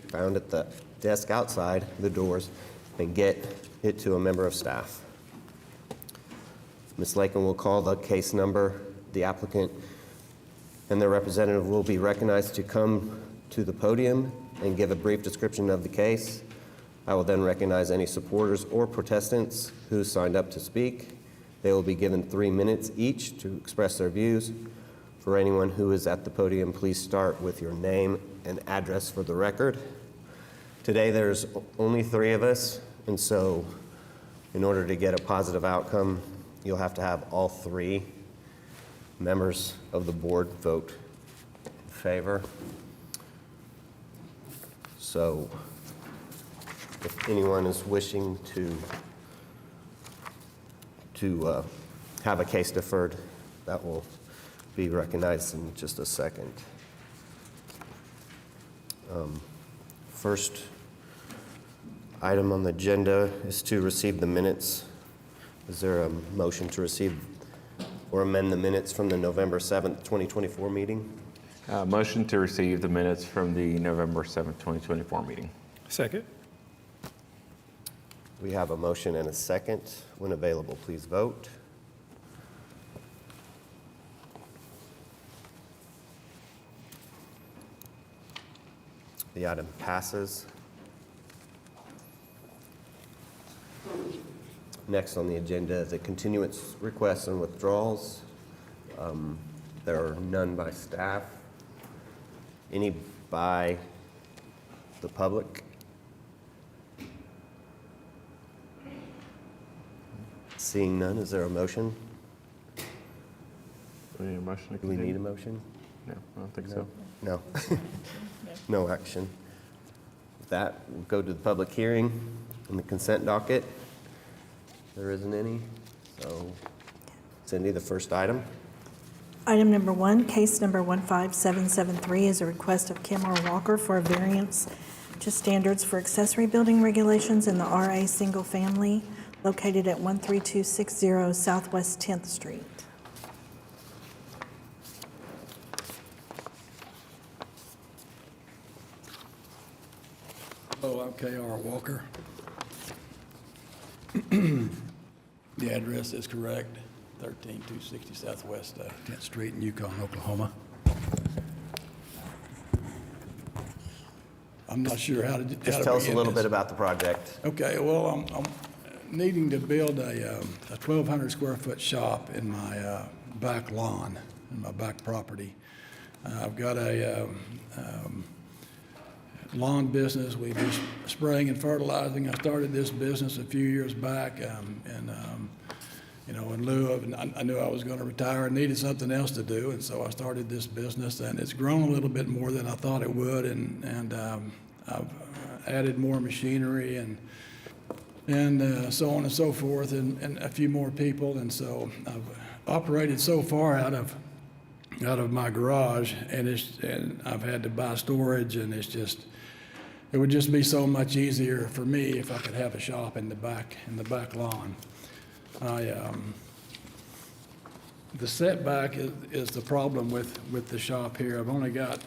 found at the desk outside the doors and get it to a member of staff. Ms. Lakin will call the case number. The applicant and their representative will be recognized to come to the podium and give a brief description of the case. I will then recognize any supporters or protestants who signed up to speak. They will be given 3 minutes each to express their views. For anyone who is at the podium, please start with your name and address for the record. Today there's only 3 of us, and so in order to get a positive outcome, you'll have to have all 3 members of the board vote in favor. So if anyone is wishing to have a case deferred, that will be recognized in just a second. First item on the agenda is to receive the minutes. Is there a motion to receive or amend the minutes from the November 7th, 2024 meeting? Motion to receive the minutes from the November 7th, 2024 meeting. Second. We have a motion and a second. When available, please vote. The item passes. Next on the agenda is a continuance requests and withdrawals. There are none by staff. Any by the public? Seeing none, is there a motion? Do we need a motion to Do we continue? need a motion? No, I don't think so. No. No action. With that, we'll go to the public hearing on the consent docket. There isn't any, so Cindy, the first item. Item number 1, case number 15773 is a request of Kim R. Walker for a variance to standards for accessory building regulations in the RA single family located at 13260 Southwest 10th Street. Hello, I'm K.R. Walker. The address is correct, 13260 Southwest 10th Street in Yukon, Oklahoma. I'm not sure how to Just tell us a begin little this. bit about the project. Okay, well, I'm needing to build a 1,200 square foot shop in my back lawn, in my back property. I've got a lawn business. We do spraying and fertilizing. I started this business a few years back, and you know, in lieu of, I knew I was going to retire and needed something else to do, and so I started this business, and it's grown a little bit more than I thought it would, and I've added more machinery and so on and so forth, and a few more people, and so I've operated so far out of my garage, and I've had to buy storage, and it would just be so much easier for me if I could have a shop in the back lawn. The setback is the problem with the shop here. I've only got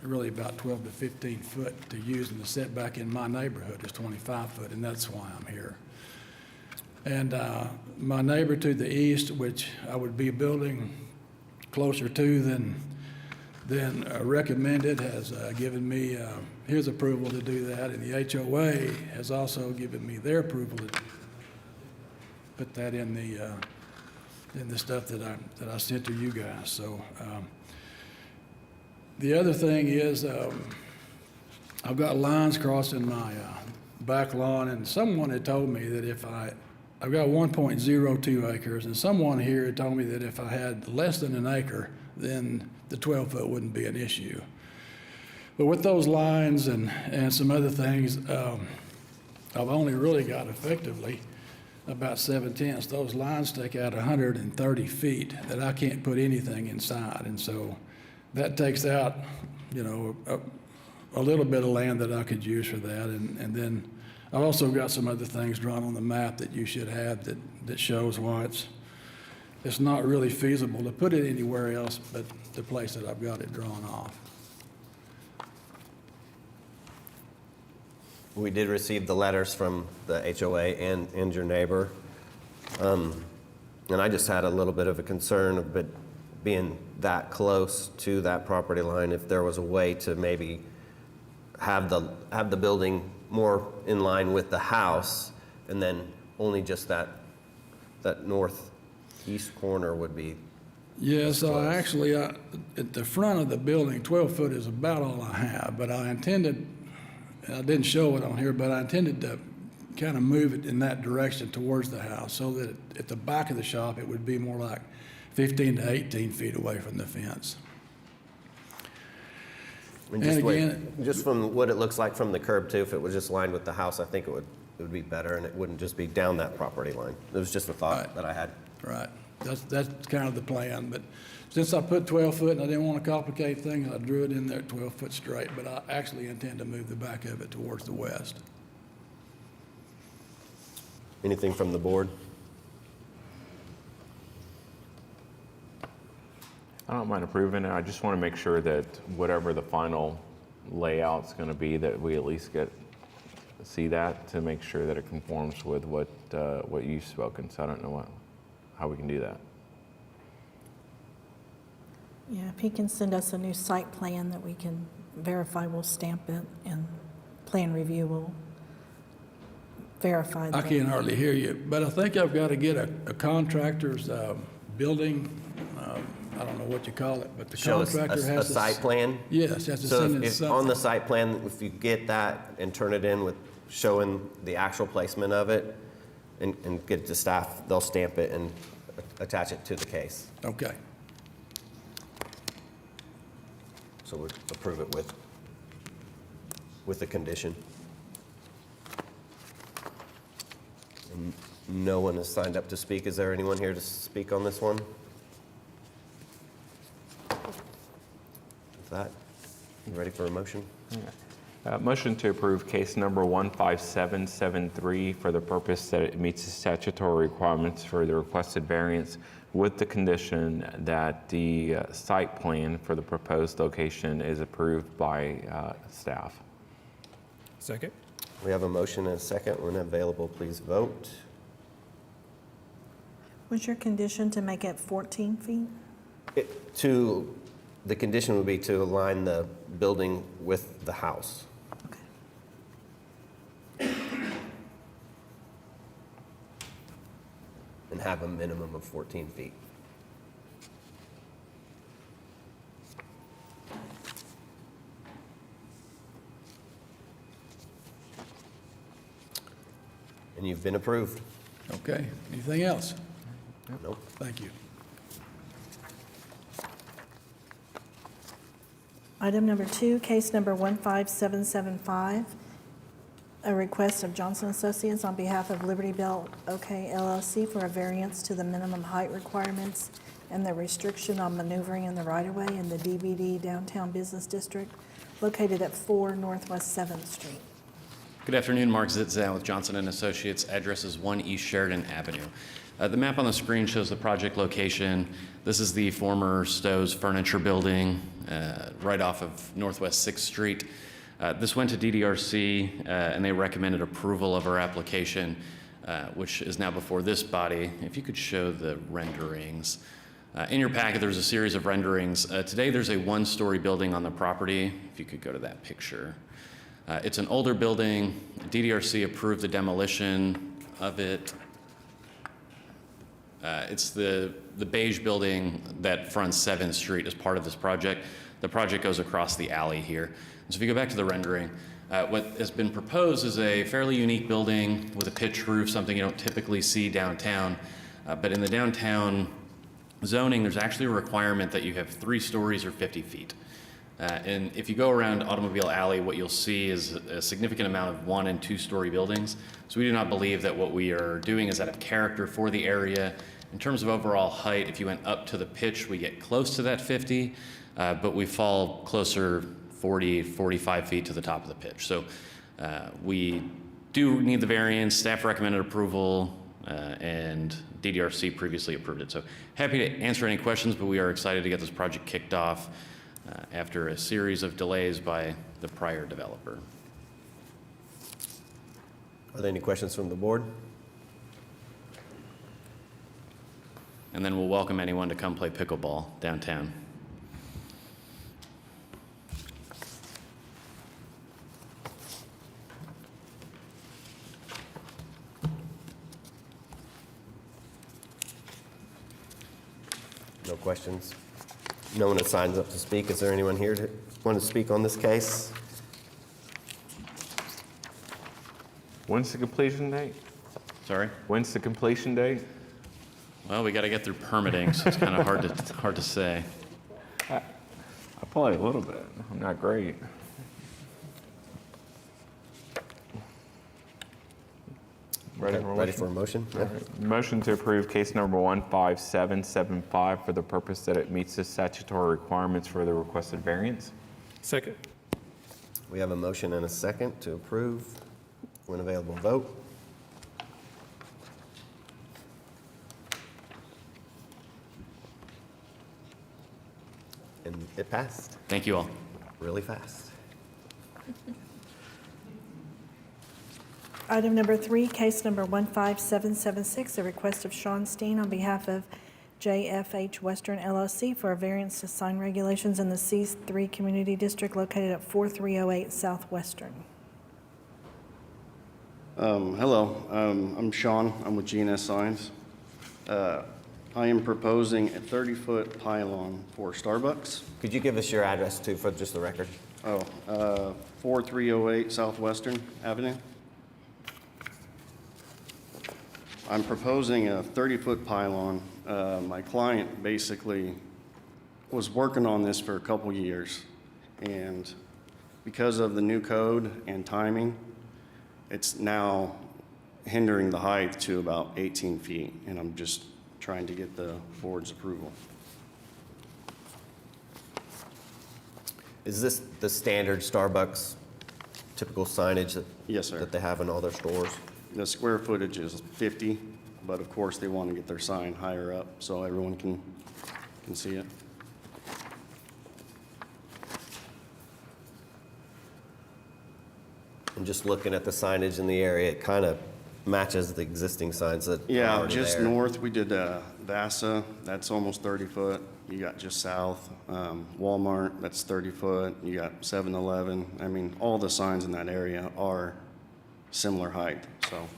really about 12 to 15 foot to use, and the setback in my neighborhood is 25 foot, and that's why I'm here. And my neighbor to the east, which I would be building closer to than recommended, has given me his approval to do that, and the HOA has also given me their approval to put that in the stuff that I sent to you guys. So the other thing is I've got lines crossing my back lawn, and someone had told me that if I've got 1.02 acres, and someone here had told me that if I had less than an acre, then the 12-foot wouldn't be an issue. But with those lines and some other things, I've only really got effectively about 7/10. Those lines take out 130 feet that I can't put anything inside, and so that takes out, you know, a little bit of land that I could use for that, and then I've also got some other things drawn on the map that you should have that shows why it's not really feasible to put it anywhere else but the place that I've got it drawn off. we did receive the letters from the HOA and your neighbor. And I just had a little bit of a concern of it being that close to that property line, if there was a way to maybe have the building more in line with the house, and then only just that northeast corner would be. Yes, actually, at the front of the building, 12 foot is about all I have, but I intended, and I didn't show it on here, but I intended to kind of move it in that direction towards the house, so that at the back of the shop, it would be more like 15 to 18 feet away from the fence. And And just again- just from what it looks like from the curb too, if it was just lined with the house, I think it would be better, and it wouldn't just be down that property line. It was just a thought Right. that I had. Right, that's kind of the plan, but since I put 12 foot and I didn't want to complicate things, I drew it in there at 12 foot straight, but I actually intend to move the back of it towards the west. Anything from the board? I don't mind approving it. I just want to make sure that whatever the final layout's going to be, that we at least see that to make sure that it conforms with what you've spoken. So I don't know how we can do that. Yeah, if he can send us a new site plan that we can verify, we'll stamp it, and plan review will verify I that. can't hardly hear you, but I think I've got to get a contractor's building, I don't know what you call it, but the Show us contractor a has to. site plan? Yes, has to So send in if on the something. site plan, if you get that and turn it in with showing the actual placement of it and get it to staff, they'll stamp it and attach it to the case. Okay, So we approve it with the condition. And no one has signed up to speak. Is there anyone here to speak on this one? With that, you ready for a motion? Motion to approve case number 15773 for the purpose that it meets the statutory requirements for the requested variance, with the condition that the site plan for the proposed location is approved by staff. Second? We have a motion and a second. When available, please vote. Was your condition to make it 14 feet? The condition would be to align the building with the house. Okay. And have a minimum of 14 feet. And you've been approved. okay. Anything else? Nope. Thank you. Item number 2, case number 15775, a request of Johnson Associates on behalf of Liberty Bell OK LLC for a variance to the minimum height requirements and the restriction on maneuvering in the right-of-way in the DVD Downtown Business District located at 4 Northwest 7th Street. Good afternoon, Mark Zitzan with Johnson & Associates. Address is 1 East Sheridan Avenue. The map on the screen shows the project location. This is the former Stowe's Furniture Building right off of Northwest 6th Street. This went to DDRC and they recommended approval of our application, which is now before this body. If you could show the renderings. In your packet, there's a series of renderings. Today, there's a one-story building on the property. If you could go to that picture. It's an older building. DDRC approved the demolition of it. It's the beige building that fronts 7th Street as part of this project. The project goes across the alley here. So if you go back to the rendering, what has been proposed is a fairly unique building with a pitched roof, something you don't typically see downtown. But in the downtown zoning, there's actually a requirement that you have 3 stories or 50 feet. And if you go around Automobile Alley, what you'll see is a significant amount of 1- and 2-story buildings. So we do not believe that what we are doing is out of character for the area. In terms of overall height, if you went up to the pitch, we get close to that 50, but we fall closer 40, 45 feet to the top of the pitch. So we do need the variance. Staff recommended approval, and DDRC previously approved it. So happy to answer any questions, but we are excited to get this project kicked off after a series of delays by the prior developer. Are there any questions from the board? And then we'll welcome anyone to come play pickleball downtown. No questions? No one has signed up to speak. Is there anyone here to want to speak on this case? When's the completion date? Sorry? When's the completion date? Well, we got to get through permitting, so it's kind of hard to say. I play a little bit. I'm not great. Ready for a Ready motion? for a motion? All right. Motion to approve case number 15775 for the purpose that it meets the statutory requirements for the requested variance. Second. We have a motion and a second to approve. When available, vote. And it passed Thank you all. really fast. Item number 3, case number 15776, a request of Sean Steen on behalf of JFH Western LLC for a variance to sign regulations in the C3 Community District located at 4308 Southwestern. Hello, I'm Sean. I'm with GNS Signs. I am proposing a 30-foot pylon for Starbucks. Could you give us your address too, for just the record? 4308 Southwestern Avenue. I'm proposing a 30-foot pylon. My client basically was working on this for a couple years, and because of the new code and timing, it's now hindering the height to about 18 feet, and I'm just trying to get the board's approval. Is this the standard Starbucks typical signage that? Yes, sir. That they have in all their stores? The square footage is 50, but of course they want to get their sign higher up so everyone can see it. And just looking at the signage in the area, it kind of matches the existing signs that are Yeah, already just there. north, we did Vasa, that's almost 30 foot. You got just south, Walmart, that's 30 foot. You got 7-Eleven. I mean, all the signs in that area are similar height, so.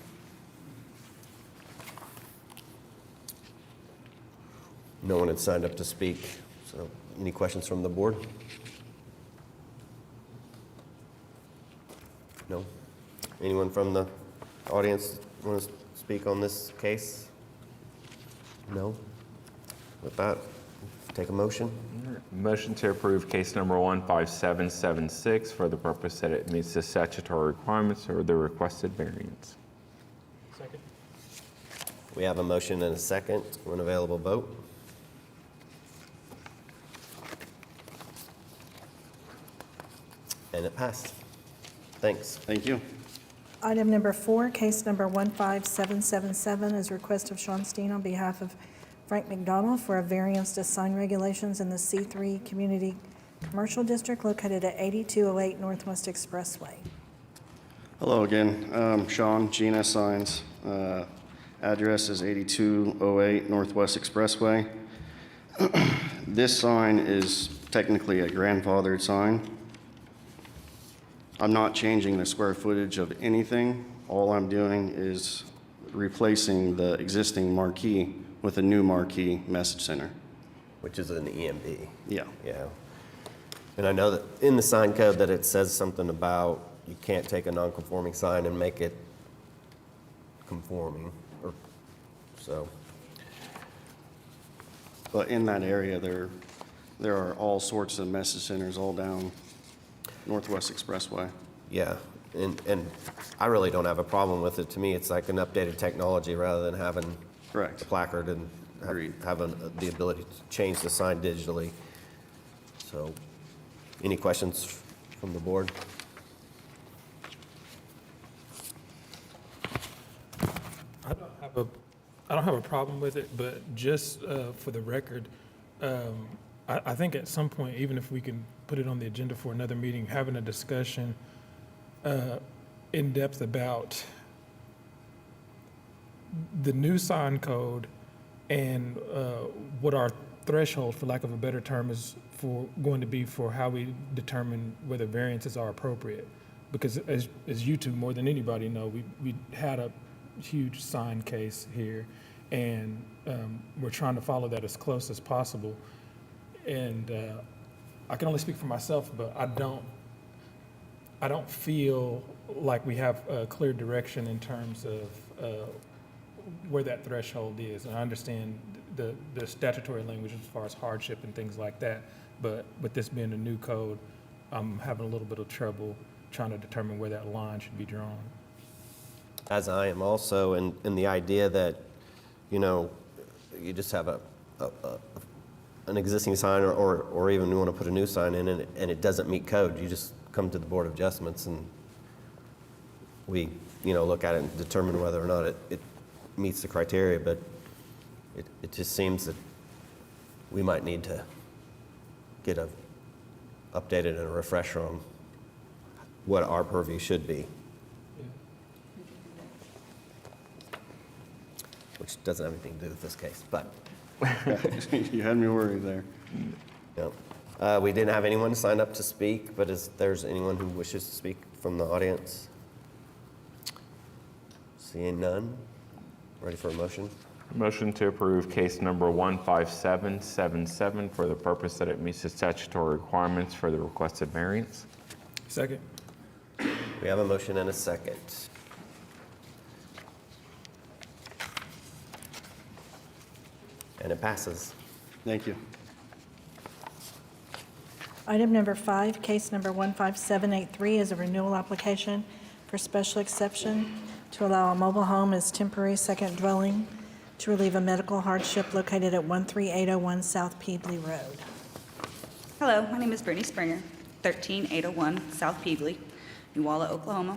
No one had signed up to speak, so any questions from the board? No? Anyone from the audience want to speak on this case? No? With that, take a motion. Motion to approve case number 15776 for the purpose that it meets the statutory requirements or the requested variance. Second. We have a motion and a second. When available, vote. And it passed. Thanks. Thank you. Item number 4, case number 15777 is a request of Sean Steen on behalf of Frank McDonald for a variance to sign regulations in the C3 Community Commercial District located at 8208 Northwest Expressway. Hello again, Sean, GNS Signs. Address is 8208 Northwest Expressway. This sign is technically a grandfathered sign. I'm not changing the square footage of anything. All I'm doing is replacing the existing marquee with a new marquee message center. Which is an EMB. Yeah. Yeah. And I know that in the sign code that it says something about you can't take a non-conforming sign and make it conforming, or, so. But in that area, there are all sorts of message centers all down Northwest Expressway. Yeah, and I really don't have a problem with it. To me, it's like an updated technology rather than having Correct. a placard and Agreed. having the ability to change the sign digitally. So, any questions from the board? I don't have a problem with it, but just for the record, I think at some point, even if we can put it on the agenda for another meeting, having a discussion in depth about the new sign code and what our threshold, for lack of a better term, is going to be for how we determine whether variances are appropriate. Because as you two more than anybody know, we had a huge sign case here, and we're trying to follow that as close as possible. And I can only speak for myself, but I don't feel like we have a clear direction in terms of where that threshold is. And I understand the statutory language as far as hardship and things like that, but with this being a new code, I'm having a little bit of trouble trying to determine where that line should be drawn. As I am also, in the idea that, you know, you just have an existing sign or even you want to put a new sign in and it doesn't meet code, you just come to the Board of Adjustments and we, you know, look at it and determine whether or not it meets the criteria, but it just seems that we might need to get a updated and a refresher on what our purview should be. Which doesn't have anything to do with this case, but, You had me worried there. no. We didn't have anyone sign up to speak, but is there's anyone who wishes to speak from the audience? Seeing none, ready for a motion? Motion to approve case number 15777 for the purpose that it meets the statutory requirements for the requested variance. Second. We have a motion and a second. And it passes. Thank you. Item number 5, case number 15783 is a renewal application for special exception to allow a mobile home as temporary second dwelling to relieve a medical hardship located at 13801 South Peebly Road. Hello, my name is Brittany Springer, 13801 South Peebly, Uwalla, Oklahoma.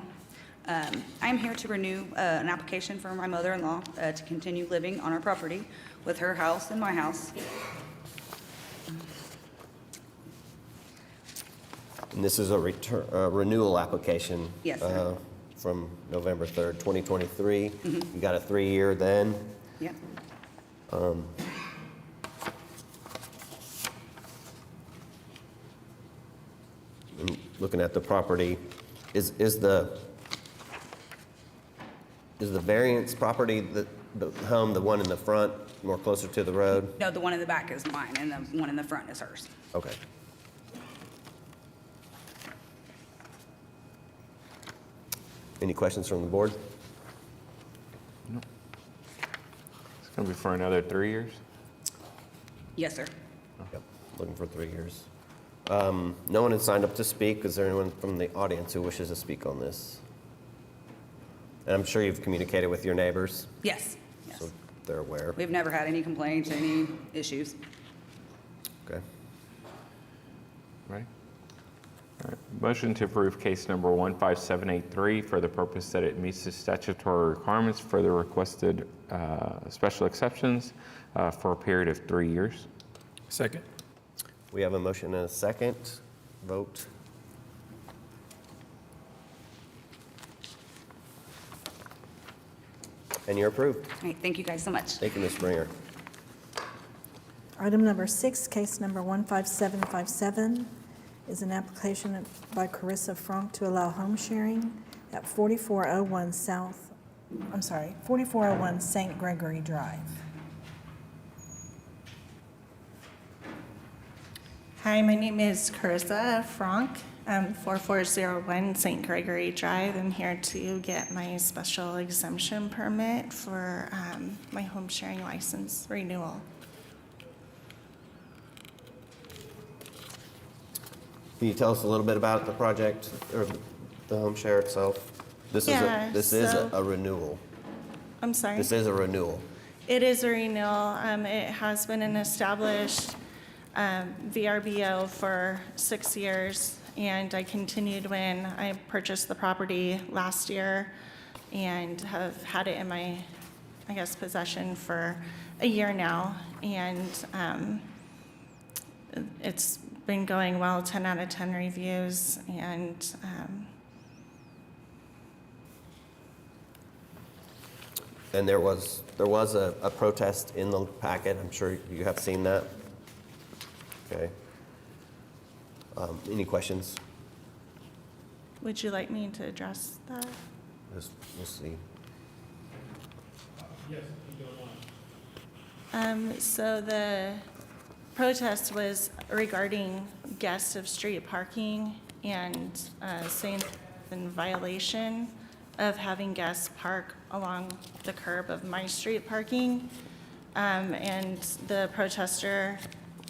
I am here to renew an application for my mother-in-law to continue living on our property with her house and my house. And this is a renewal application. Yes, sir. From November 3rd, 2023. You got a 3-year then. Yep. And looking at the property, is the variance property, the home, the one in the front, more closer to the road? No, the one in the back is mine, and the one in the front is hers. Okay. Any questions from the board? It's going to be for another 3 years. Yes, sir. Yep, looking for 3 years. No one has signed up to speak. Is there anyone from the audience who wishes to speak on this? And I'm sure you've communicated with your neighbors, Yes, yes. so they're aware. We've never had any complaints, any issues. Okay. Right. All right. Motion to approve case number 15783 for the purpose that it meets the statutory requirements for the requested special exceptions for a period of 3 years. Second. We have a motion and a second. Vote. And you're approved. All right, thank you guys so much. Thank you, Ms. Springer. Item number 6, case number 15757, is an application by Carissa Frank to allow home sharing at 4401 St. Gregory Drive. Hi, my name is Carissa Frank, 4401 St. Gregory Drive. I'm here to get my special exemption permit for my home sharing license renewal. Can you tell us a little bit about the project or the home share itself? This Yeah, is so- a renewal. I'm sorry? This is a renewal. It is a renewal. It has been an established VRBO for 6 years, and I continued when I purchased the property last year and have had it in my, I guess, possession for a year now. And it's been going well, 10 out of 10 reviews, and And there was a protest in the packet. I'm sure you have seen that. Okay. Any questions? Would you like me to address that? We'll see. So the protest was regarding guests of street parking and saying in violation of having guests park along the curb of my street parking. And the protester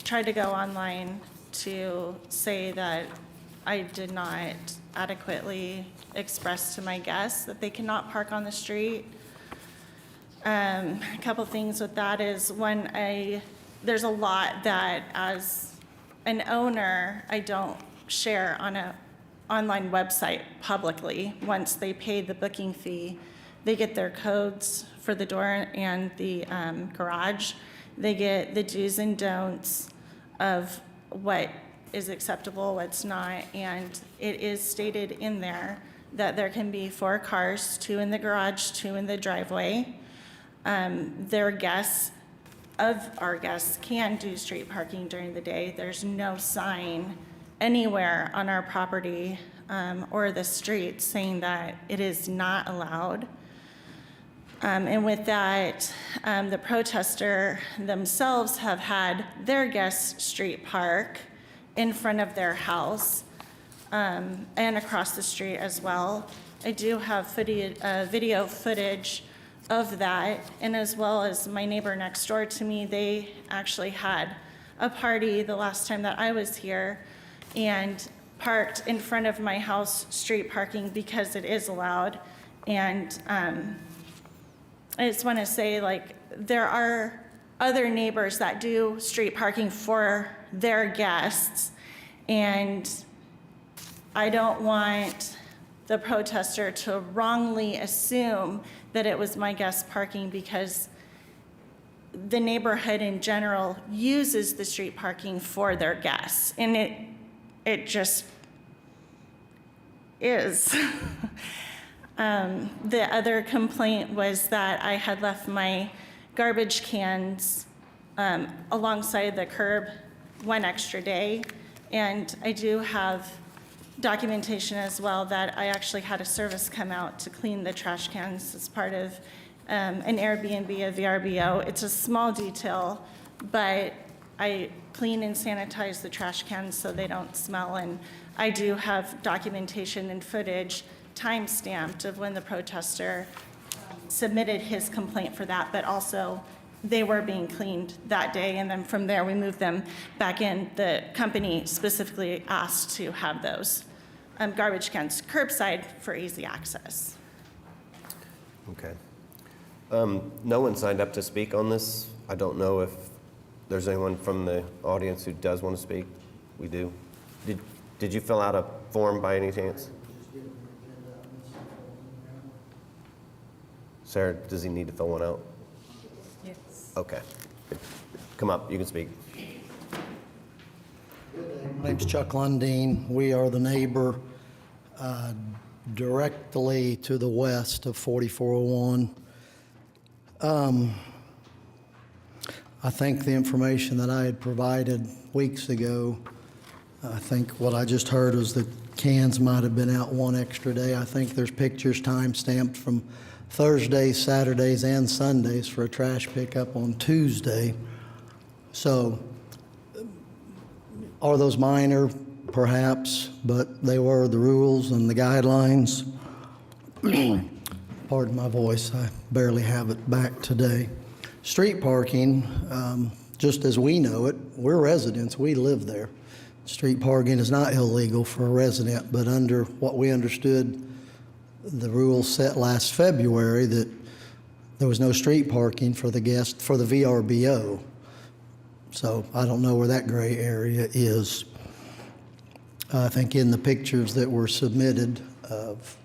tried to go online to say that I did not adequately express to my guests that they cannot park on the street. A couple things with that is there's a lot that as an owner, I don't share on an online website publicly. Once they pay the booking fee, they get their codes for the door and the garage. They get the do's and don'ts of what is acceptable, what's not, and it is stated in there that there can be 4 cars, 2 in the garage, 2 in the driveway. Their guests, of our guests, can do street parking during the day. There's no sign anywhere on our property or the street saying that it is not allowed. And with that, the protester themselves have had their guests street park in front of their house and across the street as well. I do have video footage of that, and as well as my neighbor next door to me, they actually had a party the last time that I was here and parked in front of my house, street parking, because it is allowed. And I just want to say, like, there are other neighbors that do street parking for their guests, and I don't want the protester to wrongly assume that it was my guest parking, because the neighborhood in general uses the street parking for their guests, and it just is. The other complaint was that I had left my garbage cans alongside the curb one extra day, and I do have documentation as well that I actually had a service come out to clean the trash cans as part of an Airbnb, a VRBO. It's a small detail, but I clean and sanitize the trash cans so they don't smell, and I do have documentation and footage time-stamped of when the protester submitted his complaint for that, but also they were being cleaned that day, and then from there we moved them back in. The company specifically asked to have those garbage cans curbside for easy access. Okay. No one signed up to speak on this. I don't know if there's anyone from the audience who does want to speak. We do. Did you fill out a form by any chance? Sarah, does he need to fill one out? Yes. Okay. Come up, you can speak. My name's Chuck Lundeen. We are the neighbor directly to the west of 4401. I think the information that I had provided weeks ago, I think what I just heard was that cans might have been out one extra day. I think there's pictures time-stamped from Thursdays, Saturdays, and Sundays for a trash pickup on Tuesday. So are those minor? Perhaps, but they were the rules and the guidelines. Pardon my voice, I barely have it back today. Street parking, just as we know it, we're residents, we live there. Street parking is not illegal for a resident, but under what we understood, the rules set last February, that there was no street parking for the guest for the VRBO. So I don't know where that gray area is. I think in the pictures that were submitted of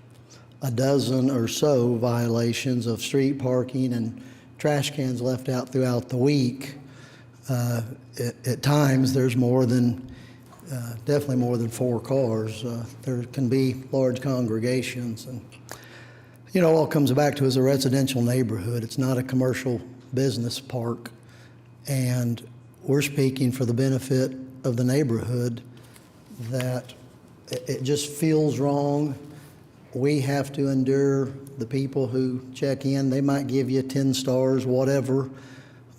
a dozen or so violations of street parking and trash cans left out throughout the week, at times there's more than, definitely more than 4 cars. There can be large congregations. And You know, all it comes back to is a residential neighborhood. It's not a commercial business park. And we're speaking for the benefit of the neighborhood that it just feels wrong. We have to endure the people who check in. They might give you 10 stars, whatever,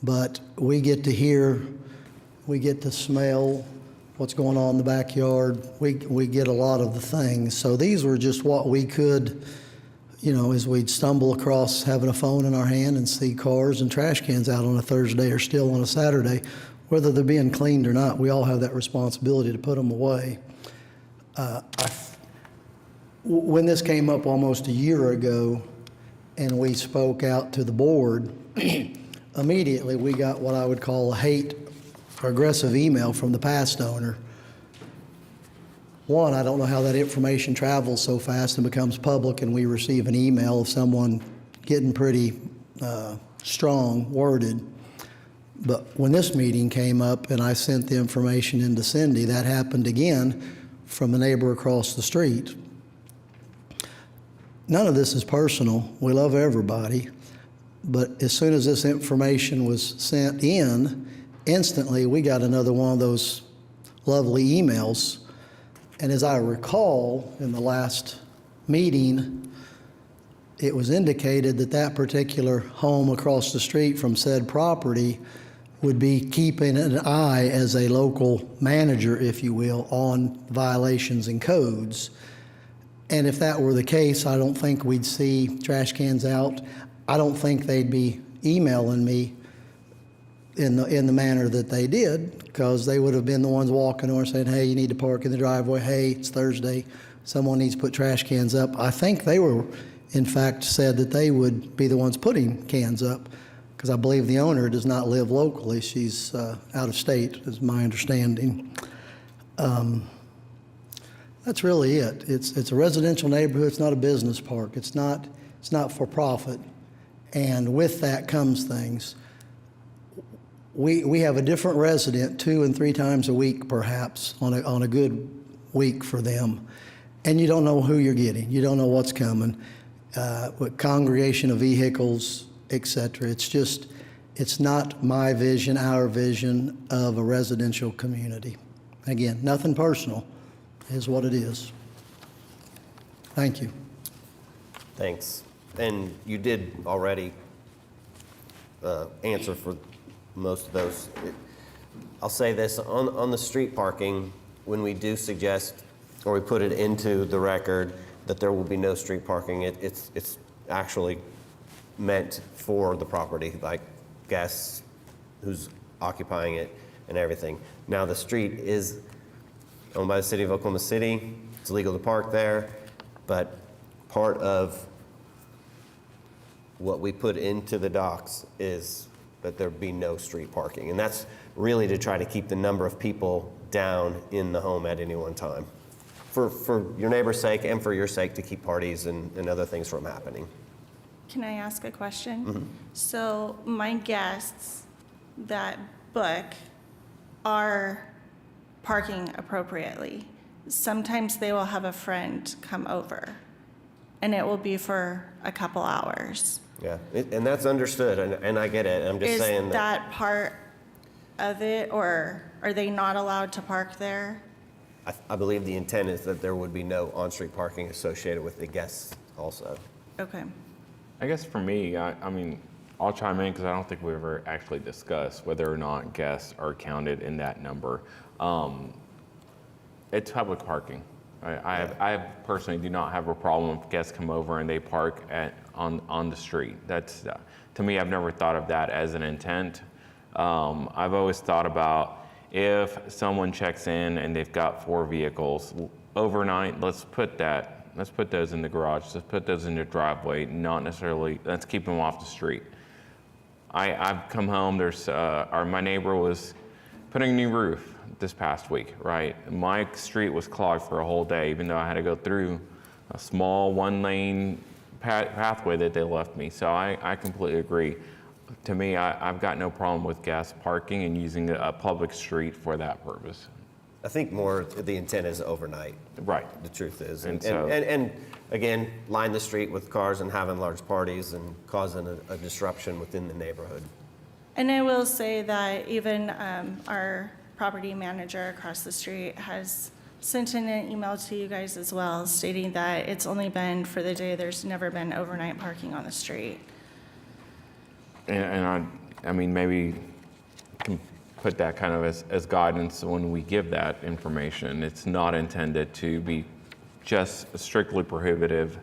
but we get to hear, we get to smell what's going on in the backyard. We get a lot of the things. So these were just what we could, you know, as we'd stumble across having a phone in our hand and see cars and trash cans out on a Thursday or still on a Saturday, whether they're being cleaned or not, we all have that responsibility to put them away. When this came up almost a year ago and we spoke out to the board, immediately we got what I would call a hate or aggressive email from the past owner. One, I don't know how that information travels so fast and becomes public and we receive an email of someone getting pretty strong worded. But when this meeting came up and I sent the information into Cindy, that happened again from a neighbor across the street. None of this is personal. We love everybody. But as soon as this information was sent in, instantly we got another one of those lovely emails. And as I recall, in the last meeting, it was indicated that that particular home across the street from said property would be keeping an eye as a local manager, if you will, on violations and codes. And if that were the case, I don't think we'd see trash cans out. I don't think they'd be emailing me in the manner that they did, because they would have been the ones walking over saying, hey, you need to park in the driveway. Hey, it's Thursday. Someone needs to put trash cans up. I think they were, in fact, said that they would be the ones putting cans up, because I believe the owner does not live locally. She's out of state, is my understanding. That's really it. It's a residential neighborhood. It's not a business park. It's not for profit. And with that comes things. We have a different resident 2 and 3 times a week, perhaps, on a good week for them. And you don't know who you're getting. You don't know what's coming. With congregation of vehicles, et cetera. It's not my vision, our vision of a residential community. Again, nothing personal, is what it is. Thank you. Thanks. And you did already answer for most of those. I'll say this, on the street parking, when we do suggest, or we put it into the record, that there will be no street parking, it's actually meant for the property, like guests, who's occupying it, and everything. Now, the street is owned by the city of Oklahoma City. It's legal to park there, but part of what we put into the docs is that there be no street parking. And that's really to try to keep the number of people down in the home at any one time. For your neighbor's sake and for your sake, to keep parties and other things from happening. Can I ask a question? Mm-hmm. So my guests that book are parking appropriately. Sometimes they will have a friend come over, and it will be for a couple hours. Yeah, and that's understood, and I get it. I'm just saying Is that part of it, or are they not allowed to park there? I believe the intent is that there would be no on-street parking associated with the guests also. Okay. I guess for me, I mean, I'll chime in because I don't think we've ever actually discussed whether or not guests are counted in that number. It's public parking. I personally do not have a problem if guests come over and they park on the street. That's, to me, I've never thought of that as an intent. I've always thought about if someone checks in and they've got 4 vehicles overnight, let's put those in the garage, let's put those in the driveway, not necessarily, let's keep them off the street. I've come home, my neighbor was putting a new roof this past week, right? My street was clogged for a whole day, even though I had to go through a small 1-lane pathway that they left me. So I completely agree. To me, I've got no problem with guests parking and using a public street for that purpose. I think more the intent is overnight. Right. The truth is. And And, so- and again, line the street with cars and having large parties and causing a disruption within the neighborhood. And I will say that even our property manager across the street has sent in an email to you guys as well, stating that it's only been for the day, there's never been overnight parking on the street. And I mean, maybe can put that kind of as guidance when we give that information. It's not intended to be just strictly prohibitive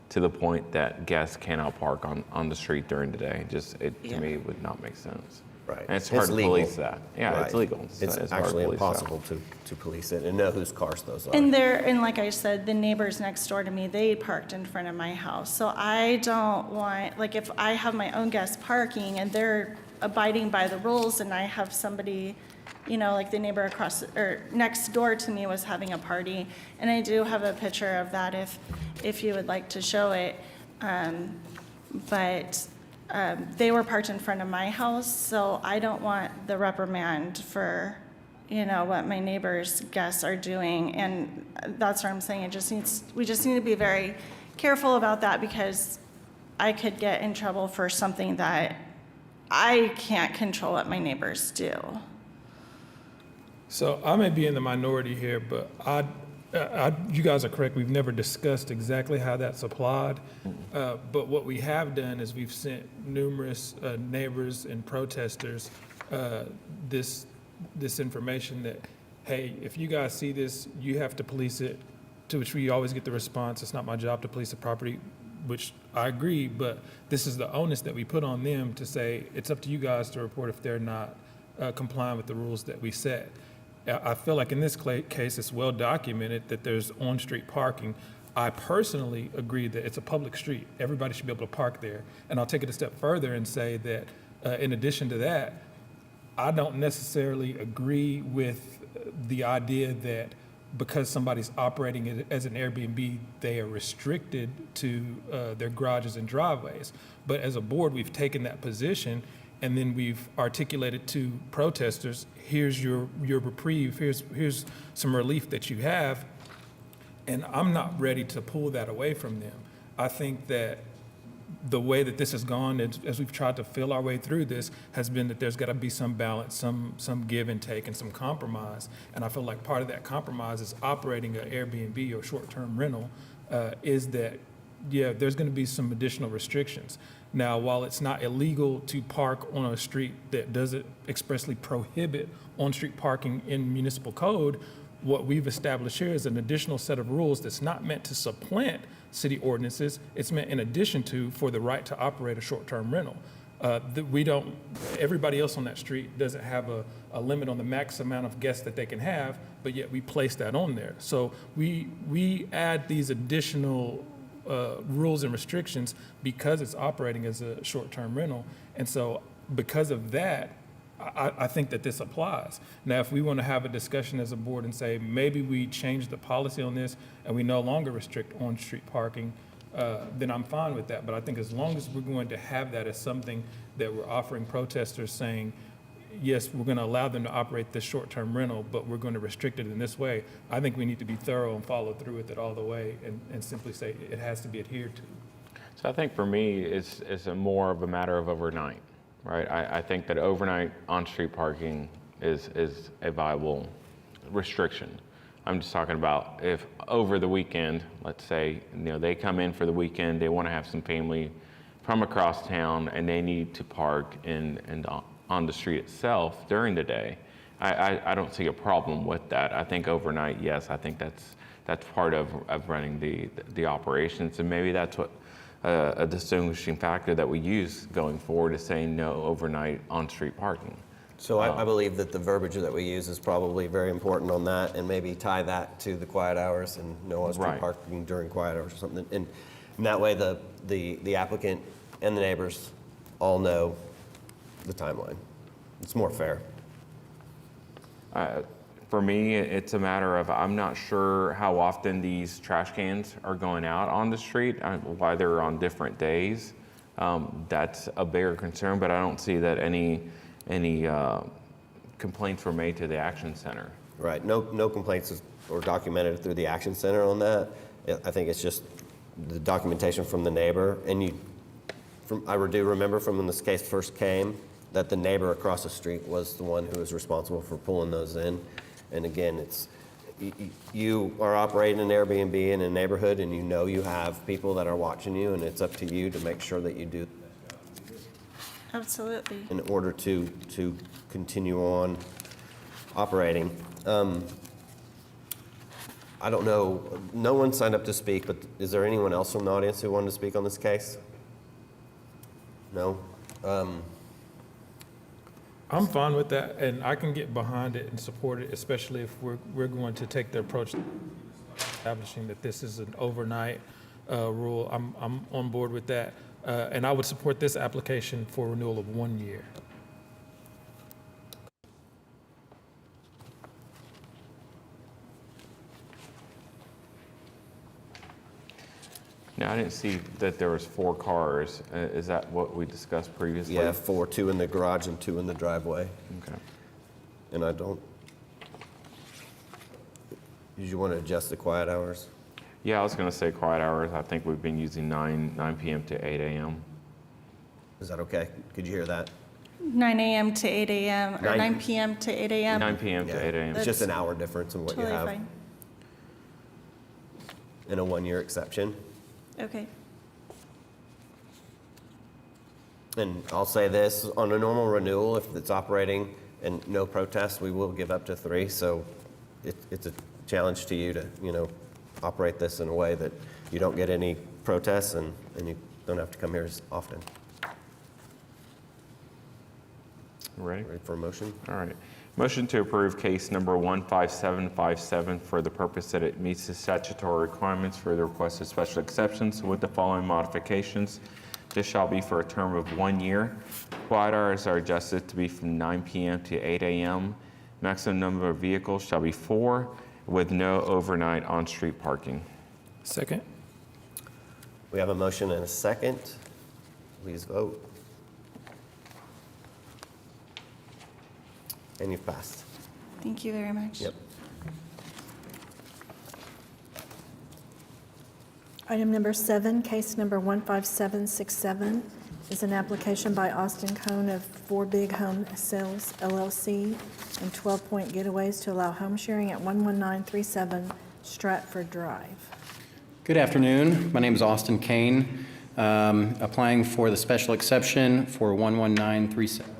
to the point that guests cannot park on the street during the day. To me, it would not make sense. Right. And it's hard to legal. police that. Yeah, it's Right. legal. It's hard to actually police that. impossible to police it and know whose cars those are. And like I said, the neighbors next door to me, they parked in front of my house. So I don't want, like, if I have my own guests parking and they're abiding by the rules and I have somebody, like the neighbor across, or next door to me was having a party, and I do have a picture of that if you would like to show it. But they were parked in front of my house, so I don't want the reprimand for, what my neighbor's guests are doing. And that's what I'm saying. We just need to be very careful about that, because I could get in trouble for something that I can't control what my neighbors do. So I may be in the minority here, but you guys are correct. We've never discussed exactly how that's applied. But what we have done is we've sent numerous neighbors and protesters this information that, hey, if you guys see this, you have to police it, to which we always get the response, it's not my job to police the property, which I agree, but this is the onus that we put on them to say, it's up to you guys to report if they're not complying with the rules that we set. I feel like in this case, it's well documented that there's on-street parking. I personally agree that it's a public street. Everybody should be able to park there. And I'll take it a step further and say that in addition to that, I don't necessarily agree with the idea that because somebody's operating it as an Airbnb, they are restricted to their garages and driveways. But as a board, we've taken that position, and then we've articulated to protesters, here's your reprieve, here's some relief that you have, and I'm not ready to pull that away from them. I think that the way that this has gone, as we've tried to feel our way through this, has been that there's got to be some balance, some give and take, and some compromise. And I feel like part of that compromise is operating an Airbnb or short-term rental, is that, yeah, there's going to be some additional restrictions. Now, while it's not illegal to park on a street that doesn't expressly prohibit on-street parking in municipal code, what we've established here is an additional set of rules that's not meant to supplant city ordinances. It's meant in addition to for the right to operate a short-term rental. Everybody else on that street doesn't have a limit on the max amount of guests that they can have, but yet we place that on there. So we add these additional rules and restrictions because it's operating as a short-term rental. And so because of that, I think that this applies. Now, if we want to have a discussion as a board and say, maybe we change the policy on this and we no longer restrict on-street parking, then I'm fine with that. But I think as long as we're going to have that as something that we're offering protesters saying, yes, we're going to allow them to operate this short-term rental, but we're going to restrict it in this way, I think we need to be thorough and follow through with it all the way and simply say it has to be adhered to. So I think for me, it's more of a matter of overnight, right? I think that overnight on-street parking is a viable restriction. I'm just talking about if over the weekend, let's say, they come in for the weekend, they want to have some family from across town, and they need to park on the street itself during the day. I don't see a problem with that. I think overnight, yes, I think that's part of running the operations, and maybe that's what a distinguishing factor that we use going forward is saying no overnight on-street parking. So I believe that the verbiage that we use is probably very important on that, and maybe tie that to the quiet hours and no on-street Right. parking during quiet hours or something. And that way the applicant and the neighbors all know the timeline. It's more fair. For me, it's a matter of I'm not sure how often these trash cans are going out on the street, why they're on different days. That's a bigger concern, but I don't see that any complaints were made to the Action Center Right, no complaints were documented through the Action Center on that. I think it's just the documentation from the neighbor, and I do remember from when this case first came, that the neighbor across the street was the one who was responsible for pulling those in. And again, you are operating an Airbnb in a neighborhood, and you know you have people that are watching you, and it's up to you to make sure that you do Absolutely. in order to continue on operating. I don't know, no one signed up to speak, but is there anyone else from the audience who wanted to speak on this case? No? I'm fine with that, and I can get behind it and support it, especially if we're going to take the approach establishing that this is an overnight rule. I'm on board with that, and I would support this application for renewal of 1 year. Now, I didn't see that there was 4 cars. Is that what we discussed previously? Yeah, 4, 2 in the garage and 2 in the driveway. Okay. And I don't, did you want to adjust the quiet hours? Yeah, I was going to say quiet hours. I think we've been using 9 p.m. to 8 a.m. Is that okay? Could you hear that? 9 a.m. to 8 a.m. or 9 p.m. to 8 a.m. 9 p.m. to 8 a.m. It's just an hour difference in what you Totally have. fine. And a 1-year exception. Okay. And I'll say this, on a normal renewal, if it's operating and no protest, we will give up to 3. So it's a challenge to you to, operate this in a way that you don't get any protests and you don't have to come here as often. Ready? Ready for a motion? All right. Motion to approve case number 15757 for the purpose that it meets the statutory requirements for the requested special exceptions with the following modifications. This shall be for a term of 1 year. Quiet hours are adjusted to be from 9 p.m. to 8 a.m. Maximum number of vehicles shall be 4 with no overnight on-street parking. Second? We have a motion and a second. Please vote. And you've passed. Thank you very much. Yep. Item number 7, case number 15767, is an application by Austin Cohn of 4 Big Home Sales LLC and 12 Point Getaways to allow home sharing at 11937 Stratford Drive. Good afternoon. My name is Austin Kane, applying for the special exception for 11937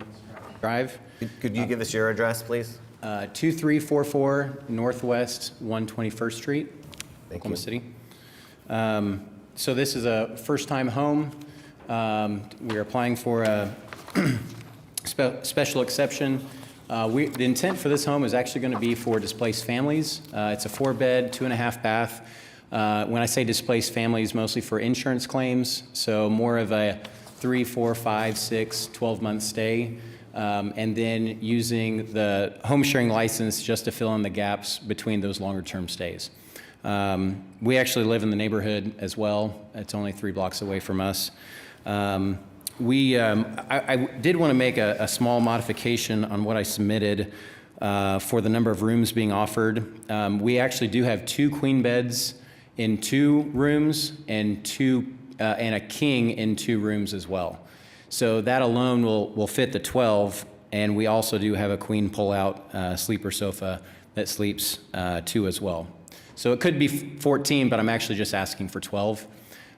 Drive. Could you give us your address, please? 2344 Northwest 121st Street, Thank Oklahoma you. City. So this is a first-time home. We are applying for a special exception. The intent for this home is actually going to be for displaced families. It's a 4-bed, 2.5 bath. When I say displaced families, mostly for insurance claims, so more of a 3, 4, 5, 6, 12-month stay. And then using the home sharing license just to fill in the gaps between those longer-term stays. We actually live in the neighborhood as well. It's only 3 blocks away from us. I did want to make a small modification on what I submitted for the number of rooms being offered. We actually do have 2 queen beds in 2 rooms and a king in 2 rooms as well. So that alone will fit the 12, and we also do have a queen pull-out sleeper sofa that sleeps 2 as well. So it could be 14, but I'm actually just asking for 12.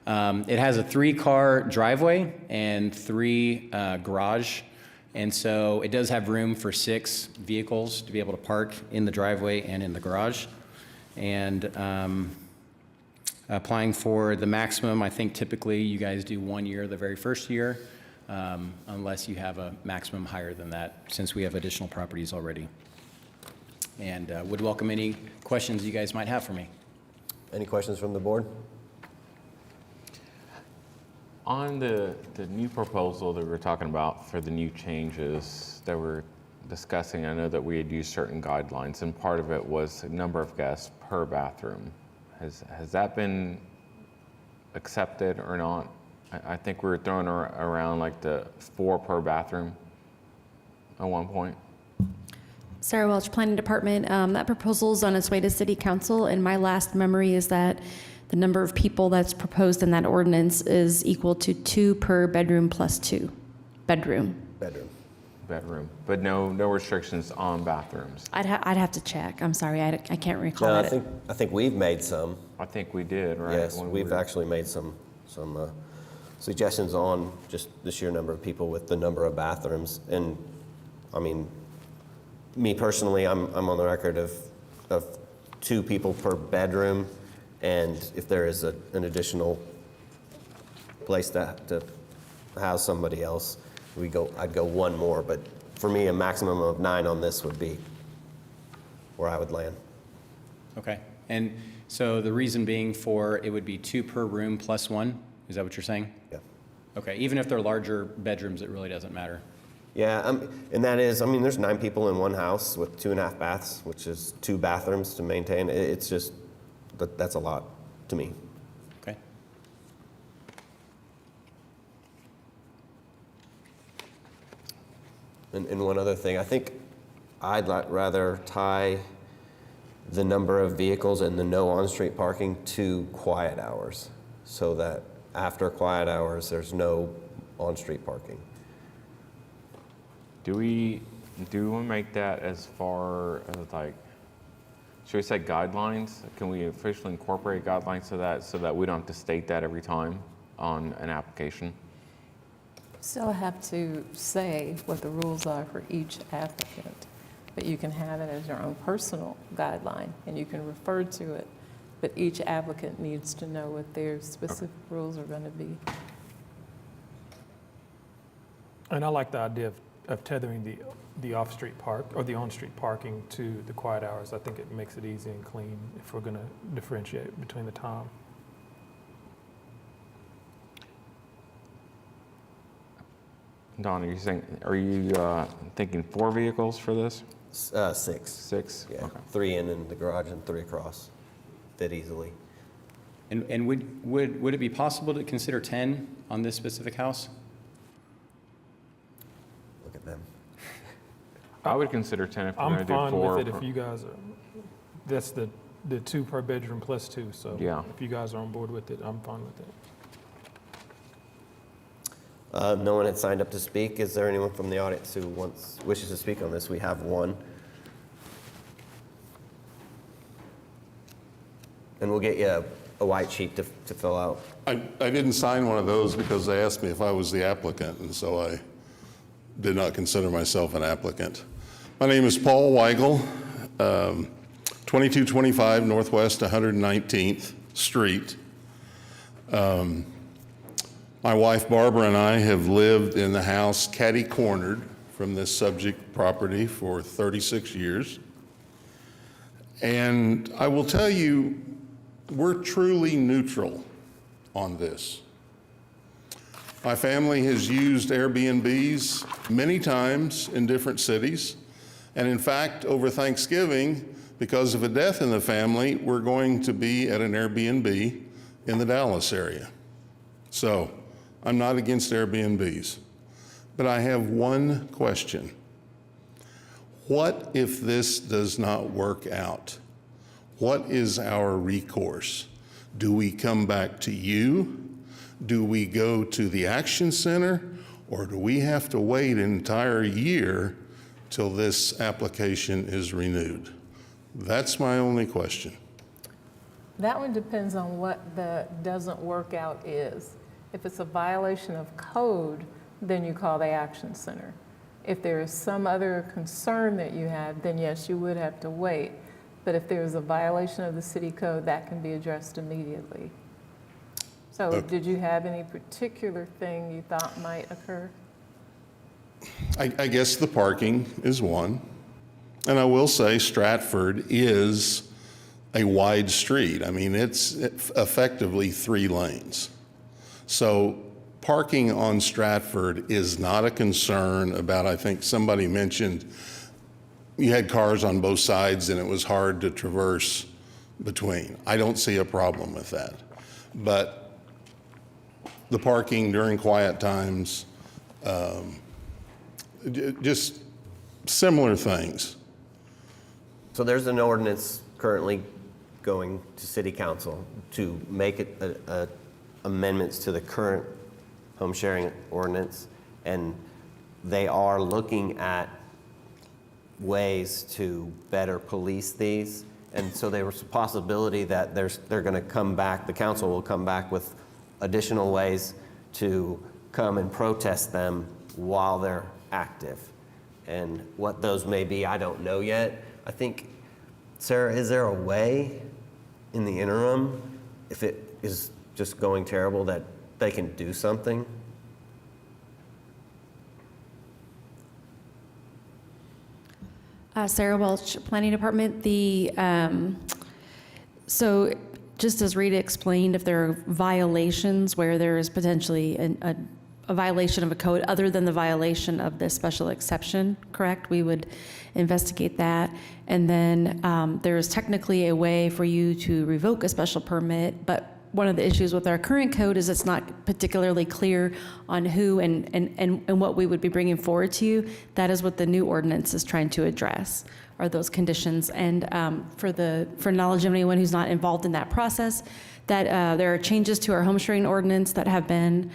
It has a 3-car driveway and 3 garage, and so it does have room for 6 vehicles to be able to park in the driveway and in the garage. And applying for the maximum, I think typically you guys do 1 year the very first year, unless you have a maximum higher than that, since we have additional properties already. And would welcome any questions you guys might have for me. Any questions from the board? On the new proposal that we're talking about for the new changes that we're discussing, I know that we had used certain guidelines, and part of it was number of guests per bathroom. Has that been accepted or not? I think we were throwing around like the 4 per bathroom at one point. Sarah Welch, Planning Department. That proposal's on its way to City Council, and my last memory is that the number of people that's proposed in that ordinance is equal to 2 per bedroom plus 2 bedroom. Bedroom, but no restrictions on bathrooms. I'd have to check. I'm sorry, I can't recall No, that. I think we've made some. I think we did, right? Yes, when we've were- actually made some suggestions on just the sheer number of people with the number of bathrooms. And, I mean, me personally, I'm on the record of 2 people per bedroom, and if there is an additional place to house somebody else, I'd go 1 more. But for me, a maximum of 9 on this would be where I would land. Okay. And so the reason being for it would be 2 per room plus 1? Is that what you're saying? Yeah. Okay. Even if they're larger bedrooms, it really doesn't matter. Yeah, and that is, I mean, there's 9 people in one house with 2.5 baths, which is 2 bathrooms to maintain. It's just, that's a lot to me. Okay. And one other thing, I think I'd rather tie the number of vehicles and the no on-street parking to quiet hours, so that after quiet hours, there's no on-street parking. Do we want to make that as far as like, should we say guidelines? Can we officially incorporate guidelines so that we don't have to state that every time on an application? Still have to say what the rules are for each applicant, but you can have it as your own personal guideline, and you can refer to it, but each applicant needs to know what their specific rules are going to be. And I like the idea of tethering the off-street park, or the on-street parking to the quiet hours. I think it makes it easy and clean if we're going to differentiate between the time. Don, are you thinking 4 vehicles for this? 6. 6? Yeah, Okay. 3 in the garage and 3 across. Fit easily. And would it be possible to consider 10 on this specific house? Look at them. I would consider 10 if we're going to I'm do fine 4. with it if you guys are, that's the 2 per bedroom plus 2, so Yeah. if you guys are on board with it, I'm fine with it. No one had signed up to speak. Is there anyone from the audience who wishes to speak on this? We have one. And we'll get you a white sheet to fill out. I didn't sign one of those because they asked me if I was the applicant, and so I did not consider myself an applicant. My name is Paul Weigel, 2225 Northwest 119th Street. My wife Barbara and I have lived in the house catty-cornered from this subject property for 36 years. And I will tell you, we're truly neutral on this. My family has used Airbnbs many times in different cities. And in fact, over Thanksgiving, because of a death in the family, we're going to be at an Airbnb in the Dallas area. So I'm not against Airbnbs, but I have one question. What if this does not work out? What is our recourse? Do we come back to you? Do we go to the Action Center? Or do we have to wait an entire year till this application is renewed? That's my only question. That one depends on what the doesn't work out is. If it's a violation of code, then you call the Action Center. If there is some other concern that you have, then yes, you would have to wait. But if there is a violation of the city code, that can be addressed immediately. So did you have any particular thing you thought might occur? I guess the parking is one. And I will say Stratford is a wide street. I mean, it's effectively 3 lanes. So parking on Stratford is not a concern about, I think somebody mentioned, you had cars on both sides and it was hard to traverse between. I don't see a problem with that. But the parking during quiet times, just similar things. So there's an ordinance currently going to city council to make it amendments to the current home sharing ordinance, and they are looking at ways to better police these. And so there was a possibility that they're going to come back, the council will come back with additional ways to come and protest them while they're active. And what those may be, I don't know yet. I think, Sarah, is there a way in the interim, if it is just going terrible, that they can do something? Sarah Welch, Planning Department. So just as Rita explained, if there are violations where there is potentially a violation of a code other than the violation of this special exception, correct? We would investigate that. And then there is technically a way for you to revoke a special permit, but one of the issues with our current code is it's not particularly clear on who and what we would be bringing forward to you. That is what the new ordinance is trying to address, are those conditions. And for knowledge of anyone who's not involved in that process, that there are changes to our home sharing ordinance that have been